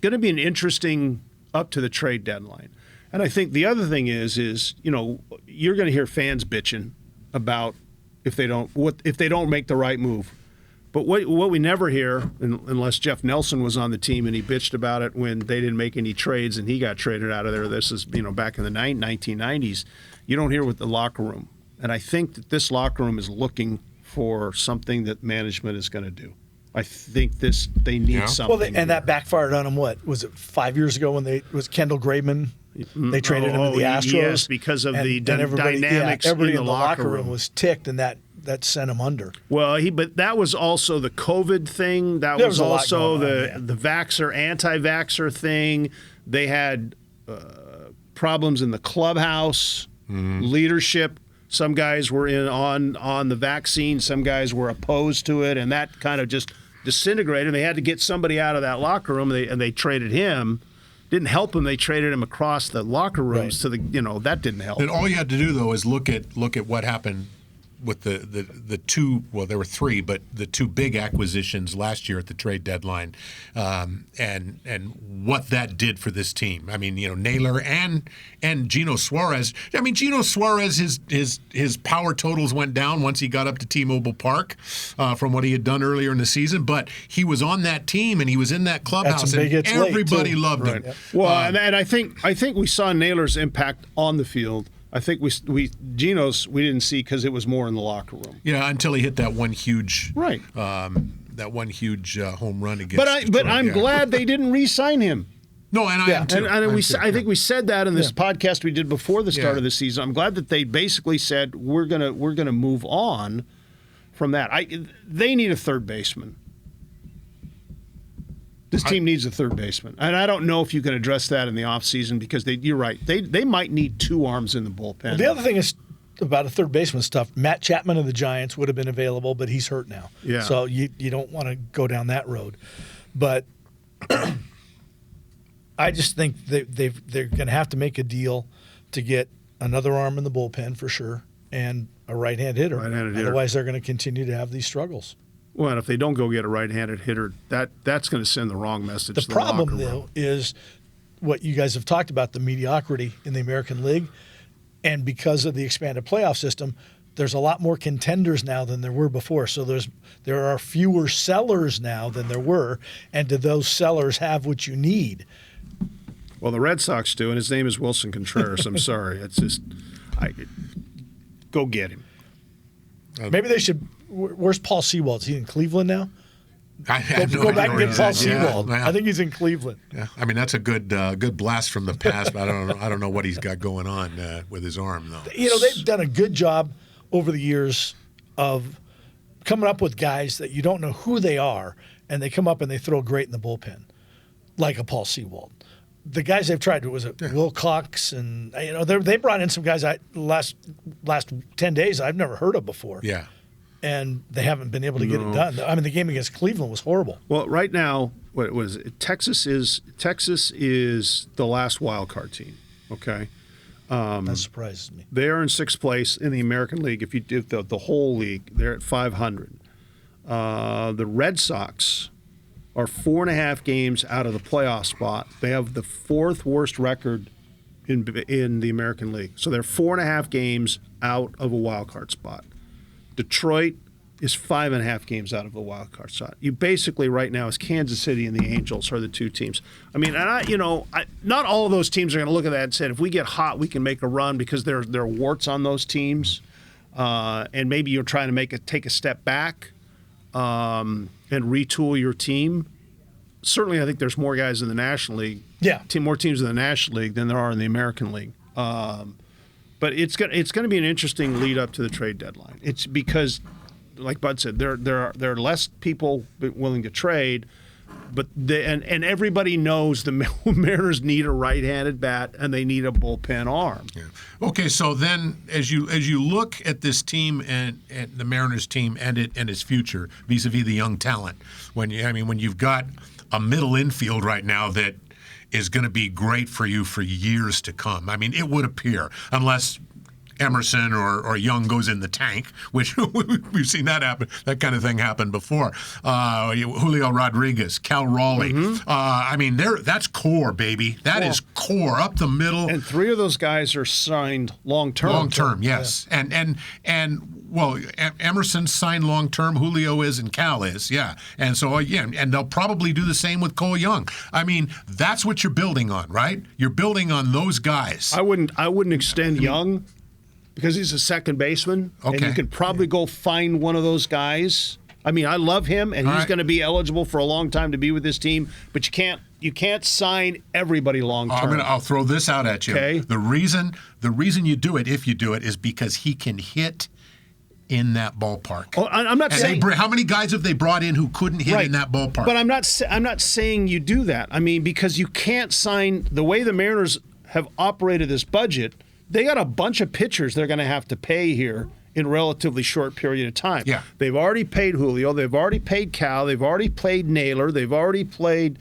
going to be an interesting up to the trade deadline. And I think the other thing is you're going to hear fans bitching about if they don't make the right move. But what we never hear, unless Jeff Nelson was on the team and he bitched about it when they didn't make any trades and he got traded out of there. This is back in the 1990s. You don't hear with the locker room. And I think that this locker room is looking for something that management is going to do. I think they need something. Well, and that backfired on them. What was it? 5 years ago when it was Kendall Graveman. They traded him to the Astros. Yes, because of the dynamics everybody in the locker room was ticked, and that sent him under. Well, but that was also the COVID thing. That was also the vaxxer, anti-vaxxer thing. They had problems in the clubhouse, leadership. Some guys were on the vaccine. Some guys were opposed to it, and that kind of just disintegrated. They had to get somebody out of that locker room, and they traded him. Didn't help him. They traded him across the locker rooms to the. That didn't help. And all you had to do though is look at what happened with the two. Well, there were 3, but the 2 big acquisitions last year at the trade deadline, and what that did for this team. Naylor and Gino Suarez. Gino Suarez, his power totals went down once he got up to T-Mobile Park from what he had done earlier in the season. But he was on that team and he was in that clubhouse, and everybody loved him. Yep. Well, and I think we saw Naylor's impact on the field. I think Gino's we didn't see because it was more in the locker room. Yeah, until he hit that one huge home run against. But I'm glad they didn't re-sign him. No, and I am too. I think we said that in this podcast we did before the start of the season. I'm glad that they basically said we're gonna move on from that. They need a third baseman. This team needs a third baseman. And I don't know if you can address that in the offseason because you're right. They might need 2 arms in the bullpen. Well, the other thing is about a third baseman stuff. Matt Chapman of the Giants would have been available, but he's hurt now. Yeah. So you don't want to go down that road. But I just think they're going to have to make a deal to get another arm in the bullpen for sure and a right-hand hitter. Right-handed hitter. Otherwise, they're going to continue to have these struggles. Well, and if they don't go get a right-handed hitter, that's going to send the wrong message. The to the problem, locker room. though, is what you guys have talked about, the mediocrity in the American League. And because of the expanded playoff system, there's a lot more contenders now than there were before. So there are fewer sellers now than there were. And do those sellers have what you need? Well, the Red Sox do, and his name is Wilson Contreras. I'm sorry. It's just, go get him. Maybe they should. Where's Paul Sewald? Is he in Cleveland now? Go back and get Paul Sewald. Yeah. I think he's in Cleveland. Yeah, I mean that's a good blast from the past, but I don't know what he's got going on with his arm though. You know, they've done a good job over the years of coming up with guys that you don't know who they are, and they come up and they throw great in the bullpen, like a Paul Sewald. The guys they've tried, was it Wilcox, and they brought in some guys last 10 days I've never heard of before. Yeah. And they haven't been able to get it done. I mean, the game against Cleveland was horrible. Well, right now, what was it? Texas is the last wild card team. Okay, That surprises me. they are in 6th place in the American League. If you do the whole league, they're at 500. The Red Sox are 4.5 games out of the playoff spot. They have the 4th worst record in the American League. So they're 4.5 games out of a wild card spot. Detroit is 5.5 games out of the wild card spot. You basically right now is Kansas City and the Angels are the two teams. I mean, not all of those teams are going to look at that and say, if we get hot, we can make a run, because there are warts on those teams, and maybe you're trying to take a step back and retool your team. Certainly, I think there's more guys in the National League. Yeah, more teams in the National League than there are in the American League. But it's going to be an interesting lead up to the trade deadline. It's because, like Bud said, there are less people willing to trade, but and everybody knows the Mariners need a right-handed bat and they need a bullpen arm. Yeah. Okay, so then as you look at this team and the Mariners team and its future vis-a-vis the young talent, when you've got a middle infield right now that is going to be great for you for years to come. I mean, it would appear, unless Emerson or Young goes in the tank, which we've seen that happen. That kind of thing happened before. Julio Rodriguez, Cal Raleigh. Mm-hmm. I mean, that's core, baby. That is core up the middle. And 3 of those guys are signed long term. Long term, yes. Yeah. Well, Emerson signed long term. Julio is, and Cal is, yeah. And so and they'll probably do the same with Cole Young. I mean, that's what you're building on, right? You're building on those guys. I wouldn't extend Young, because he's a second baseman, and you could probably go find one of those guys. I mean, I love him, and he's going to be eligible for a long time to be with this team, but you can't sign everybody long term. I'll throw this out at you. Okay. The reason you do it, if you do it, is because he can hit in that ballpark. Oh, I'm not saying how many guys have they brought in who couldn't hit in that ballpark? But I'm not saying you do that. I mean, because you can't sign the way the Mariners have operated this budget. They got a bunch of pitchers they're going to have to pay here in a relatively short period of time. Yeah. They've already paid Julio. They've already paid Cal. They've already played Naylor. They've already played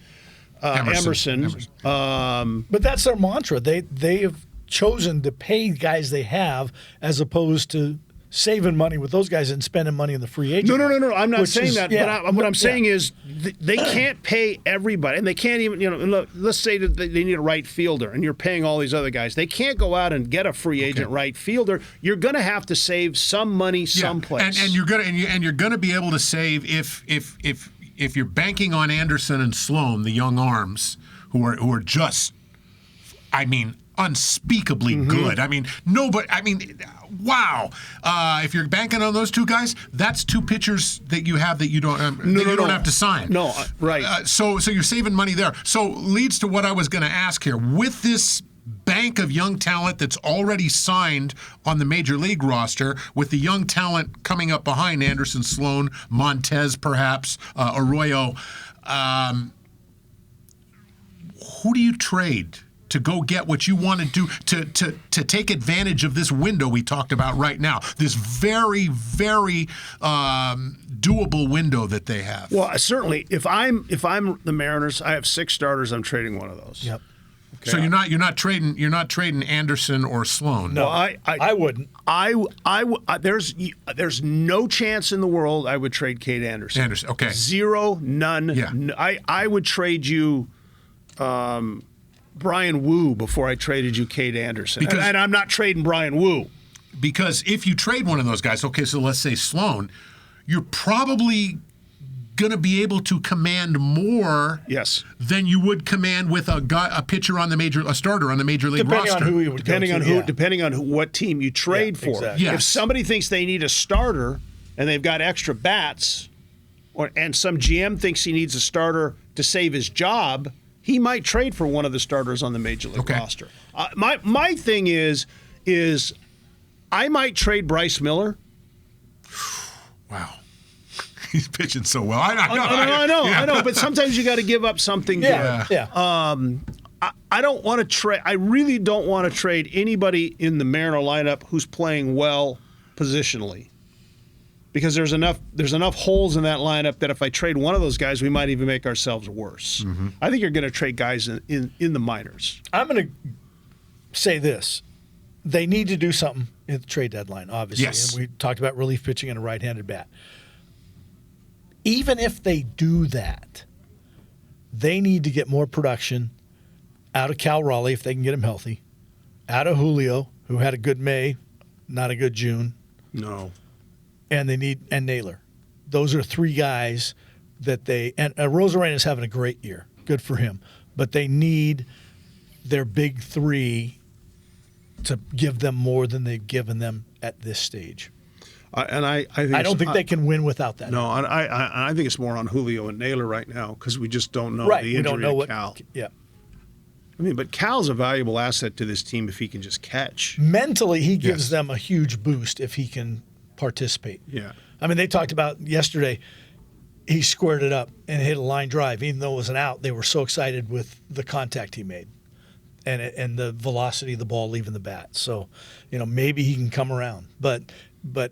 Emerson. But that's their mantra. They have chosen to pay guys they have as opposed to saving money with those guys and spending money in the free agent. No. I'm not saying that. Yeah, but what I'm saying is they can't pay everybody, and they can't even. Look, let's say that they need a right fielder, and you're paying all these other guys. They can't go out and get a free agent right fielder. You're going to have to save some money someplace, and you're going to be able to save if you're banking on Anderson and Sloan, the young arms who are just, I mean, unspeakably good. I mean, wow. If you're banking on those two guys, that's 2 pitchers that you have that you don't don't have to sign. No, right. So you're saving money there. So leads to what I was going to ask here. With this bank of young talent that's already signed on the major league roster, with the young talent coming up behind Anderson, Sloan, Montez, perhaps, Arroyo, who do you trade to go get what you want to do to take advantage of this window we talked about right now, this very, very doable window that they have? Well, certainly, if I'm the Mariners, I have 6 starters. I'm trading one of those. Yep. So you're not trading Anderson or Sloan. No, Well, I wouldn't. There's no chance in the world I would trade Cade Anderson. Anderson, okay. Zero, none. Yeah. I would trade you Brian Wu before I traded you Cade Anderson. And I'm not trading Brian Wu. Because if you trade one of those guys, okay, so let's say Sloan, you're probably going to be able to command more than you would command with a pitcher on a starter on the major league roster. Depending on who he would Depending on what team you trade for. Exactly. Yes. If somebody thinks they need a starter and they've got extra bats, and some GM thinks he needs a starter to save his job, he might trade for one of the starters on the major league roster. My thing is I might trade Bryce Miller. Wow. He's pitching so well. I know. But sometimes you got to give up something. Yeah. I don't want to trade. I really don't want to trade anybody in the Mariner lineup who's playing well positionally, because there's enough holes in that lineup that if I trade one of those guys, we might even make ourselves worse. Mm-hmm. I think you're going to trade guys in the minors. I'm going to say this: they need to do something at the trade deadline, obviously. Yes. And we talked about relief pitching and a right-handed bat. Even if they do that, they need to get more production out of Cal Raleigh if they can get him healthy, out of Julio, who had a good May, not a good June. No. And Naylor. Those are three guys that and Rosarena's having a great year. Good for him. But they need their big three to give them more than they've given them at this stage. I don't think they can win without that. No, I think it's more on Julio and Naylor right now because we just don't know Right, the we injury don't know to Cal. Yeah. I mean, but Cal's a valuable asset to this team if he can just catch. Mentally, he gives them a huge boost if he can participate. Yeah. I mean, they talked about yesterday, he squared it up and hit a line drive. Even though it was an out, they were so excited with the contact he made and the velocity of the ball leaving the bat. So, maybe he can come around. But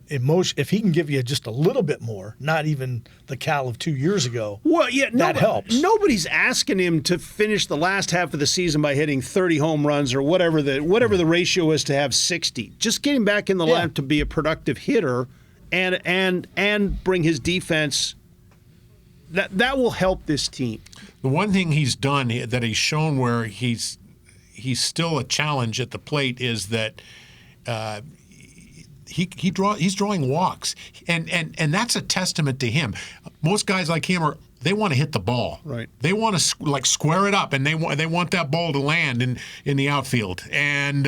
if he can give you just a little bit more, not even the Cal of 2 years ago, that helps. Nobody's asking him to finish the last half of the season by hitting 30 home runs or whatever the ratio is to have 60. Just get him back in the lineup to be a productive hitter and bring his defense. That will help this team. The one thing he's done that he's shown where he's still a challenge at the plate is that he's drawing walks, and that's a testament to him. Most guys like him they want to hit the ball. Right. They want to square it up, and they want that ball to land in the outfield. And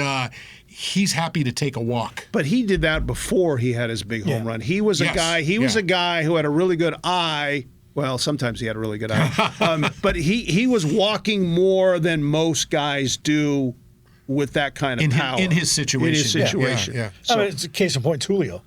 he's happy to take a walk. But he did that before he had his big home run. He was a guy. He was a guy who had a really good eye. Well, sometimes he had a really good eye, but he was walking more than most guys do with that kind of power in his situation. Yeah. So, I mean, it's a case in point. Julio.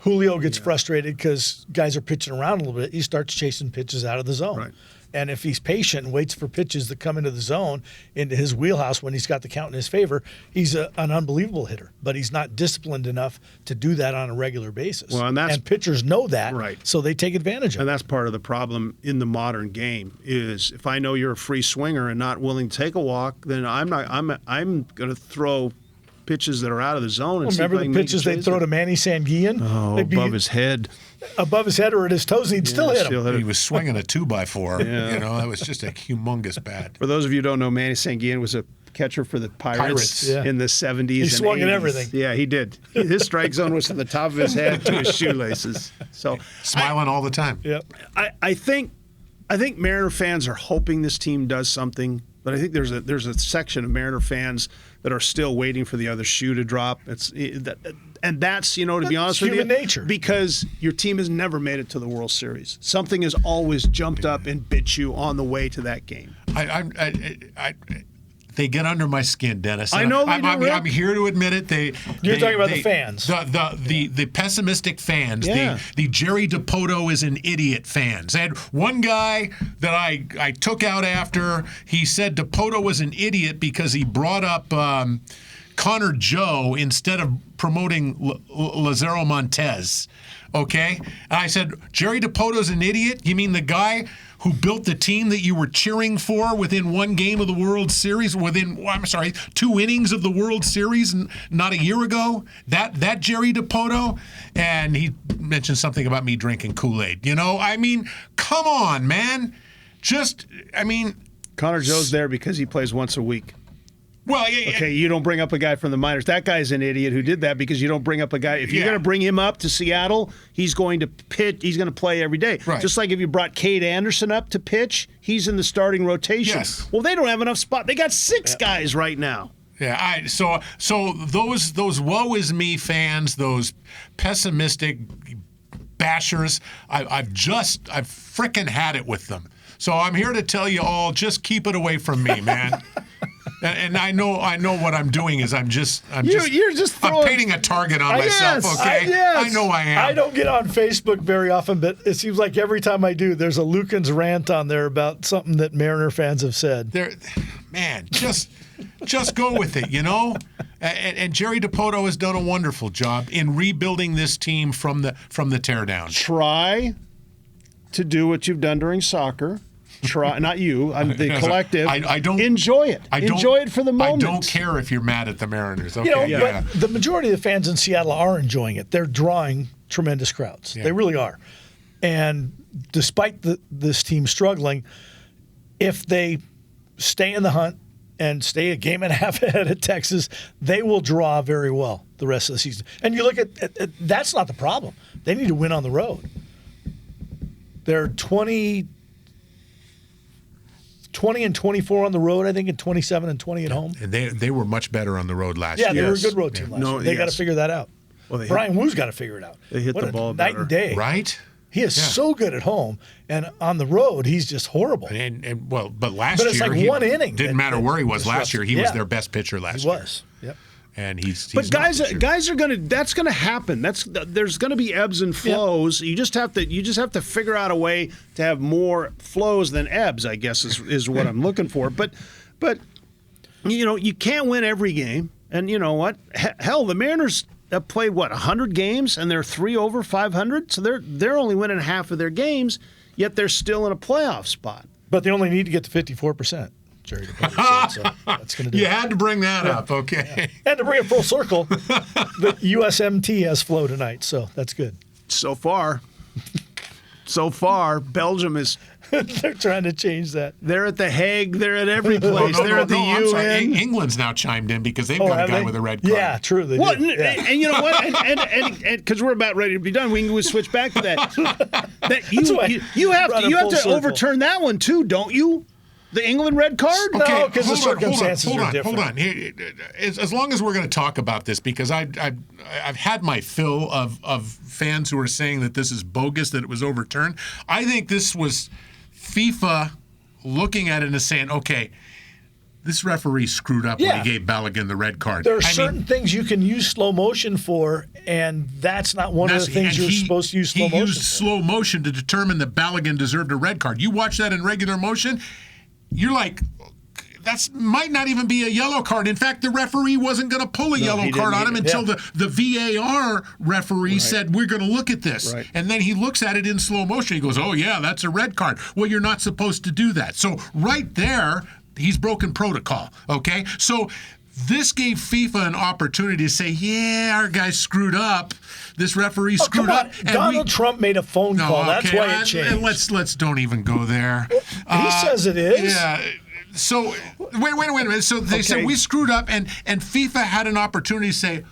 Julio gets frustrated because guys are pitching around a little bit. He starts chasing pitches out of the zone. Right. And if he's patient and waits for pitches to come into the zone, into his wheelhouse when he's got the count in his favor, he's an unbelievable hitter. But he's not disciplined enough to do that on a regular basis. Well, and pitchers know that, right. So they take advantage of it. And that's part of the problem in the modern game is if I know you're a free swinger and not willing to take a walk, then I'm going to throw pitches that are out of the zone. And remember the pitches they throw to Manny Sanguillen? Oh, above his head. Above his head or at his toes, he'd still hit him. He was swinging a 2x4. That was just a humongous bat. For those of you who don't know, Manny Sanguillen was a catcher for the Pirates. In the 70s. He swung and 80s. at everything. Yeah, he did. His strike zone was from the top of his head to his shoelaces. So smiling all the time. Yep. I think Mariner fans are hoping this team does something, but I think there's a section of Mariner fans that are still waiting for the other shoe to drop. That's to be honest with you, human nature. Because your team has never made it to the World Series. Something has always jumped up and bit you on the way to that game. They get under my skin, Dennis. I know I'm here to admit it. You're talking about the fans. The pessimistic fans. Yeah. The Jerry DiPoto is an idiot fans. I had one guy that I took out after. He said DiPoto was an idiot because he brought up Connor Joe instead of promoting Lazaro Montez. okay? And I said, Jerry DiPoto's an idiot? You mean the guy who built the team that you were cheering for within one game of the World Series, 2 innings of the World Series not a year ago? That Jerry DiPoto? And he mentioned something about me drinking Kool-Aid. I mean, come on, man. Connor Joe's there because he plays once a week. Well, okay, you don't bring up a guy from the minors. That guy's an idiot who did that because you don't bring up a guy. If you're going to bring him up to Seattle, he's going to pitch. He's going to play every day. Right. Just like if you brought Cade Anderson up to pitch, he's in the starting rotation. Yes. Well, they don't have enough spot. They got 6 guys right now. Yeah, so those woe is me fans, those pessimistic bashers, I've frickin' had it with them. So I'm here to tell you all, just keep it away from me, man. And I know what I'm doing is I'm painting a target on myself. Okay, I know I am. I don't get on Facebook very often, but it seems like every time I do, there's a Lukens rant on there about something that Mariner fans have said. Man, just go with it, And Jerry DiPoto has done a wonderful job in rebuilding this team from the teardown. Try to do what you've done during soccer. Try, not you. I'm the collective. I don't enjoy it. Enjoy it for the moment. I don't care if you're mad at the Mariners. Okay, but the majority of the fans in Seattle are enjoying it. They're drawing tremendous crowds. Yeah. They really are. And despite this team struggling, if they stay in the hunt and stay a game and a half ahead of Texas, they will draw very well the rest of the season. And you look at that's not the problem. They need to win on the road. They're 20 and 24 on the road, I think, and 27 and 20 at home. And they were much better on the road last year. Yeah, they were a good road team last year. They got to figure that out. Well, Brian Woo's got to figure it out. They hit the ball night better. And day. Right? He is so good at home, and on the road, he's just horrible. But last year, it's like one inning. Didn't matter where he was last year. He was their best pitcher last year. He was. Yep. And he's but guys are gonna. That's gonna happen. There's gonna be ebbs and flows. Yep. You just have to figure out a way to have more flows than ebbs, I guess is what I'm looking for. But you can't win every game. And you know what? Hell, the Mariners have played 100 games and they're 3 over 500. So they're only winning half of their games, yet they're still in a playoff spot. But they only need to get to 54%. Jerry DiPoto said, so that's going to do it. You had to bring that up, okay. Yeah. And to bring it full circle, the USMT has flow tonight, so that's good. So far, Belgium is... They're trying to change that. They're at the Hague. They're at every place. They're at the UN. Sorry. England's now chimed in because they've got a guy with a red card. Yeah, true. They did. And you know what? And because we're about ready to be done, we can switch back to that. You have to overturn that one too, don't you? The England red card? Okay, no, because the circumstances are different. Hold on. As long as we're going to talk about this, because I've had my fill of fans who are saying that this is bogus, that it was overturned. I think this was FIFA looking at it and saying, okay, this referee screwed up when he gave Balogun the red card. There are certain things you can use slow motion for, and that's not one of the things you're supposed to use slow motion for. He used slow motion to determine that Balogun deserved a red card. You watch that in regular motion, you're like, that might not even be a yellow card. In fact, the referee wasn't going to pull a yellow card on him until the VAR referee said, we're going to look at this. Right. And then he looks at it in slow motion. He goes, oh, yeah, that's a red card. Well, you're not supposed to do that. So right there, he's broken protocol, okay? So this gave FIFA an opportunity to say, yeah, our guy screwed up. This referee screwed up. And Donald Trump made a phone call. That's why it changed. And let's don't even go there. He says it is. Yeah. So wait a minute. So they said we screwed up, and FIFA had an opportunity to say,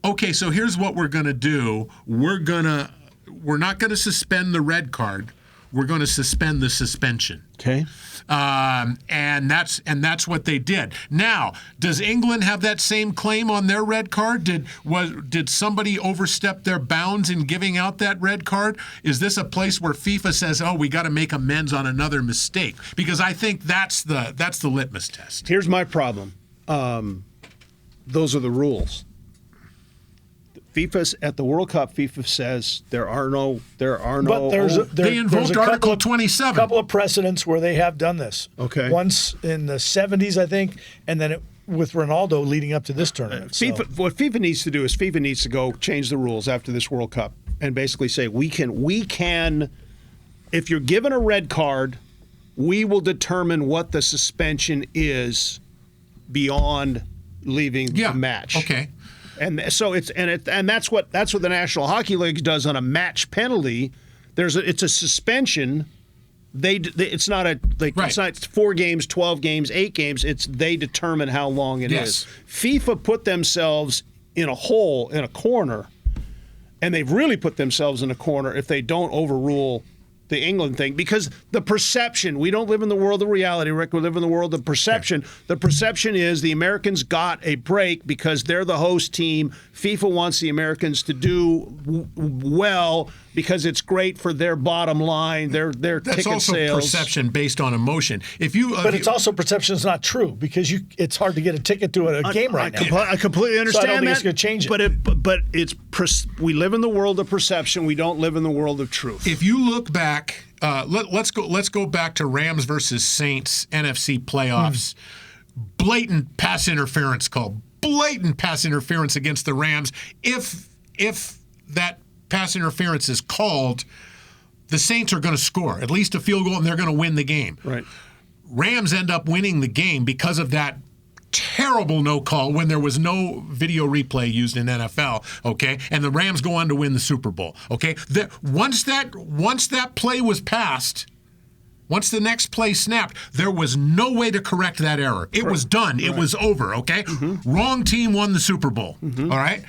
okay, so here's what we're going to do. We're not going to suspend the red card. We're going to suspend the suspension. Okay. And that's what they did. Now, does England have that same claim on their red card? Did somebody overstep their bounds in giving out that red card? Is this a place where FIFA says, "Oh, we got to make amends on another mistake"? Because I think that's the litmus test. Here's my problem. Those are the rules. FIFA's at the World Cup. FIFA says there are no. But they invoked Article 27. A couple of precedents where they have done this. Okay. Once in the 70s, I think, and then with Ronaldo leading up to this tournament. What FIFA needs to do is FIFA needs to go change the rules after this World Cup. and basically say we can. If you're given a red card, we will determine what the suspension is beyond leaving the match. Okay. And so that's what the National Hockey League does on a match penalty. It's a suspension. It's not it's not 4 games, 12 games, 8 games. They determine how long it is. FIFA put themselves in a hole, in a corner, and they've really put themselves in a corner if they don't overrule the England thing, because the perception, we don't live in the world of reality, Rick, we live in the world of perception. Okay. The perception is the Americans got a break because they're the host team. FIFA wants the Americans to do well because it's great for their bottom line, their ticket sales. That's also perception based on emotion. But it's also perception is not true, because it's hard to get a ticket to a game right now. I completely understand so I don't think that. it's going to change it. But we live in the world of perception. We don't live in the world of truth. If you look back, let's go back to Rams versus Saints NFC playoffs. Blatant pass interference call. Blatant pass interference against the Rams. If that pass interference is called, the Saints are going to score at least a field goal, and they're going to win the game. Right. Rams end up winning the game because of that terrible no call when there was no video replay used in NFL, okay? And the Rams go on to win the Super Bowl, okay? Once that play was passed, once the next play snapped, there was no way to correct that error. It was done. It was over, okay? Wrong team won the Super Bowl, all right?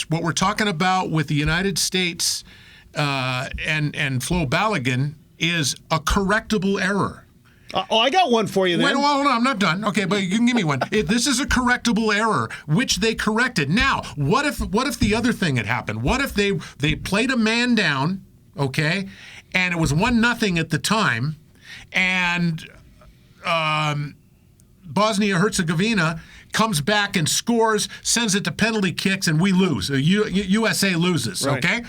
What we're talking about with the United States and Flo Balogun is a correctable error. I got one for you then. Wait, hold on, I'm not done. Okay, but you can give me one. This is a correctable error, which they corrected. Now, what if the other thing had happened? What if they played a man down, okay, and it was 1-0 at the time, and Bosnia-Herzegovina comes back and scores, sends it to penalty kicks, and we lose. USA loses, right. Okay?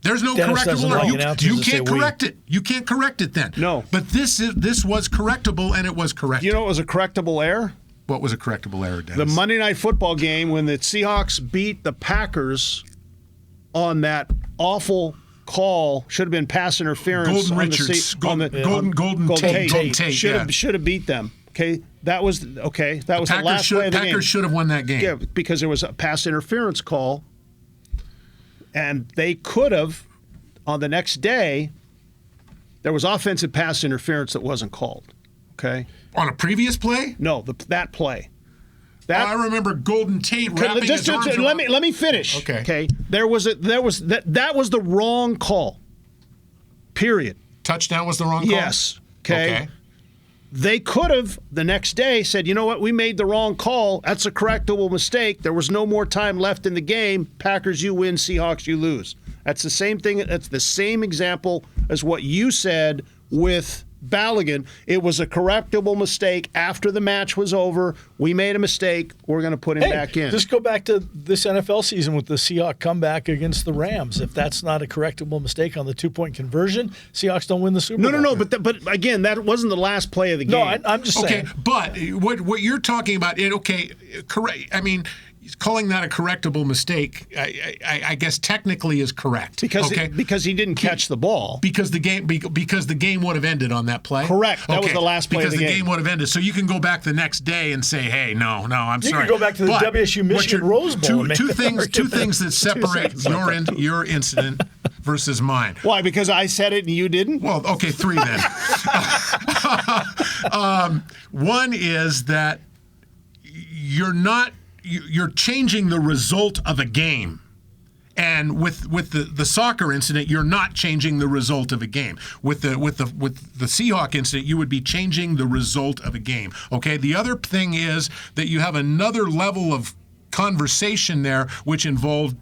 There's no Dennis correctable error. You can't correct we. it. You can't correct it then. No. But this was correctable, and it was corrected. You know what was a correctable error? What was a correctable error, Dennis? The Monday Night Football game when the Seahawks beat the Packers on that awful call. Should have been pass interference. Golden Richards. Golden Tate. Should have beat them. Okay, that was the last play of the game. Packers should have won that game. Yeah, because there was a pass interference call. And they could have, on the next day, there was offensive pass interference that wasn't called. Okay? On a previous play? No, that play. I remember Golden Tate wrapping his arms around. Let me finish. Okay. That was the wrong call. Period. Touchdown was the wrong call? Yes. Okay. They could have, the next day, said, you know what, we made the wrong call. That's a correctable mistake. There was no more time left in the game. Packers, you win. Seahawks, you lose. That's the same thing. That's the same example as what you said with Balogun. It was a correctable mistake after the match was over. We made a mistake. We're going to put him back in. Just go back to this NFL season with the Seahawks comeback against the Rams. If that's not a correctable mistake on the 2-point conversion, Seahawks don't win the Super Bowl. No. But again, that wasn't the last play of the game. No, I'm just saying. Okay, but what you're talking about, correct. I mean, calling that a correctable mistake, I guess technically is correct. Because he didn't catch the ball. Because the game would have ended on that play. Correct. That was the last play of the game. Because the game would have ended. So you can go back the next day and say, hey, no, I'm sorry. You can go back to the WSU Michigan Rose Bowl. Two things that separate your incident versus mine. Why? Because I said it and you didn't? Well, okay, 3 then. One is that you're changing the result of a game. And with the soccer incident, you're not changing the result of a game. With the Seahawk incident, you would be changing the result of a game. Okay. The other thing is that you have another level of conversation there, which involved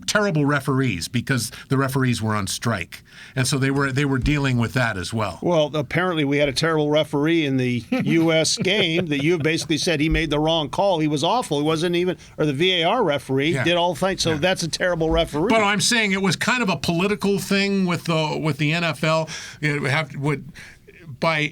terrible referees, because the referees were on strike, and so they were dealing with that as well. Well, apparently we had a terrible referee in the U.S. game that you basically said he made the wrong call. He was awful. He wasn't even, or the VAR referee did all the things. So that's a terrible referee. But I'm saying it was kind of a political thing with the NFL.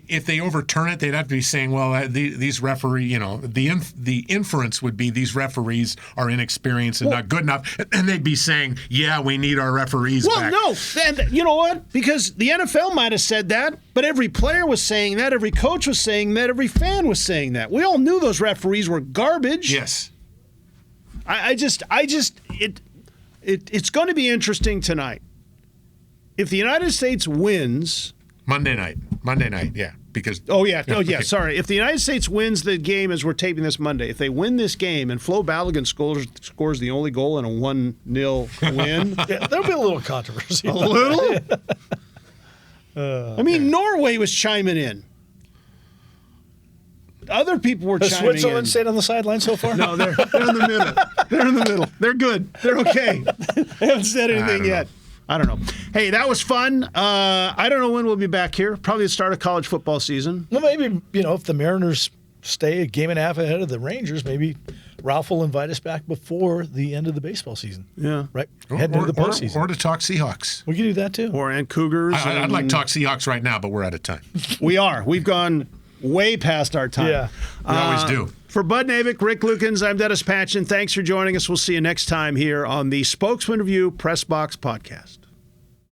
if they overturn it, they'd have to be saying, well, these referee, the inference would be these referees are inexperienced and not good enough, and they'd be saying, yeah, we need our referees back. Well, no, and you know what? Because the NFL might have said that, but every player was saying that, every coach was saying that, every fan was saying that. We all knew those referees were garbage. Yes. It's going to be interesting tonight. If the United States wins. Monday night, yeah. Because sorry. If the United States wins the game as we're taping this Monday, if they win this game and Flo Balogun scores the only goal in a 1-0 win. Yeah, there'll be a little controversy. A little? Norway was chiming in. Other people were chiming in. Has Switzerland stayed on the sideline so far? No, they're in the middle. They're in the middle. They're good. They're okay. They haven't said anything yet. I don't know. Hey, that was fun. I don't know when we'll be back here. Probably the start of college football season. Well, maybe, if the Mariners stay a game and a half ahead of the Rangers, maybe Ralph will invite us back before the end of the baseball season. Yeah. Right? Heading into the postseason. Or to talk Seahawks. We can do that, too. And Cougars. I'd like to talk Seahawks right now, but we're out of time. We are. We've gone way past our time. Yeah. We always do. For Bud Nameck, Rick Lukens, I'm Dennis Patchin. Thanks for joining us. We'll see you next time here on the Spokesman-Review Press Box Podcast.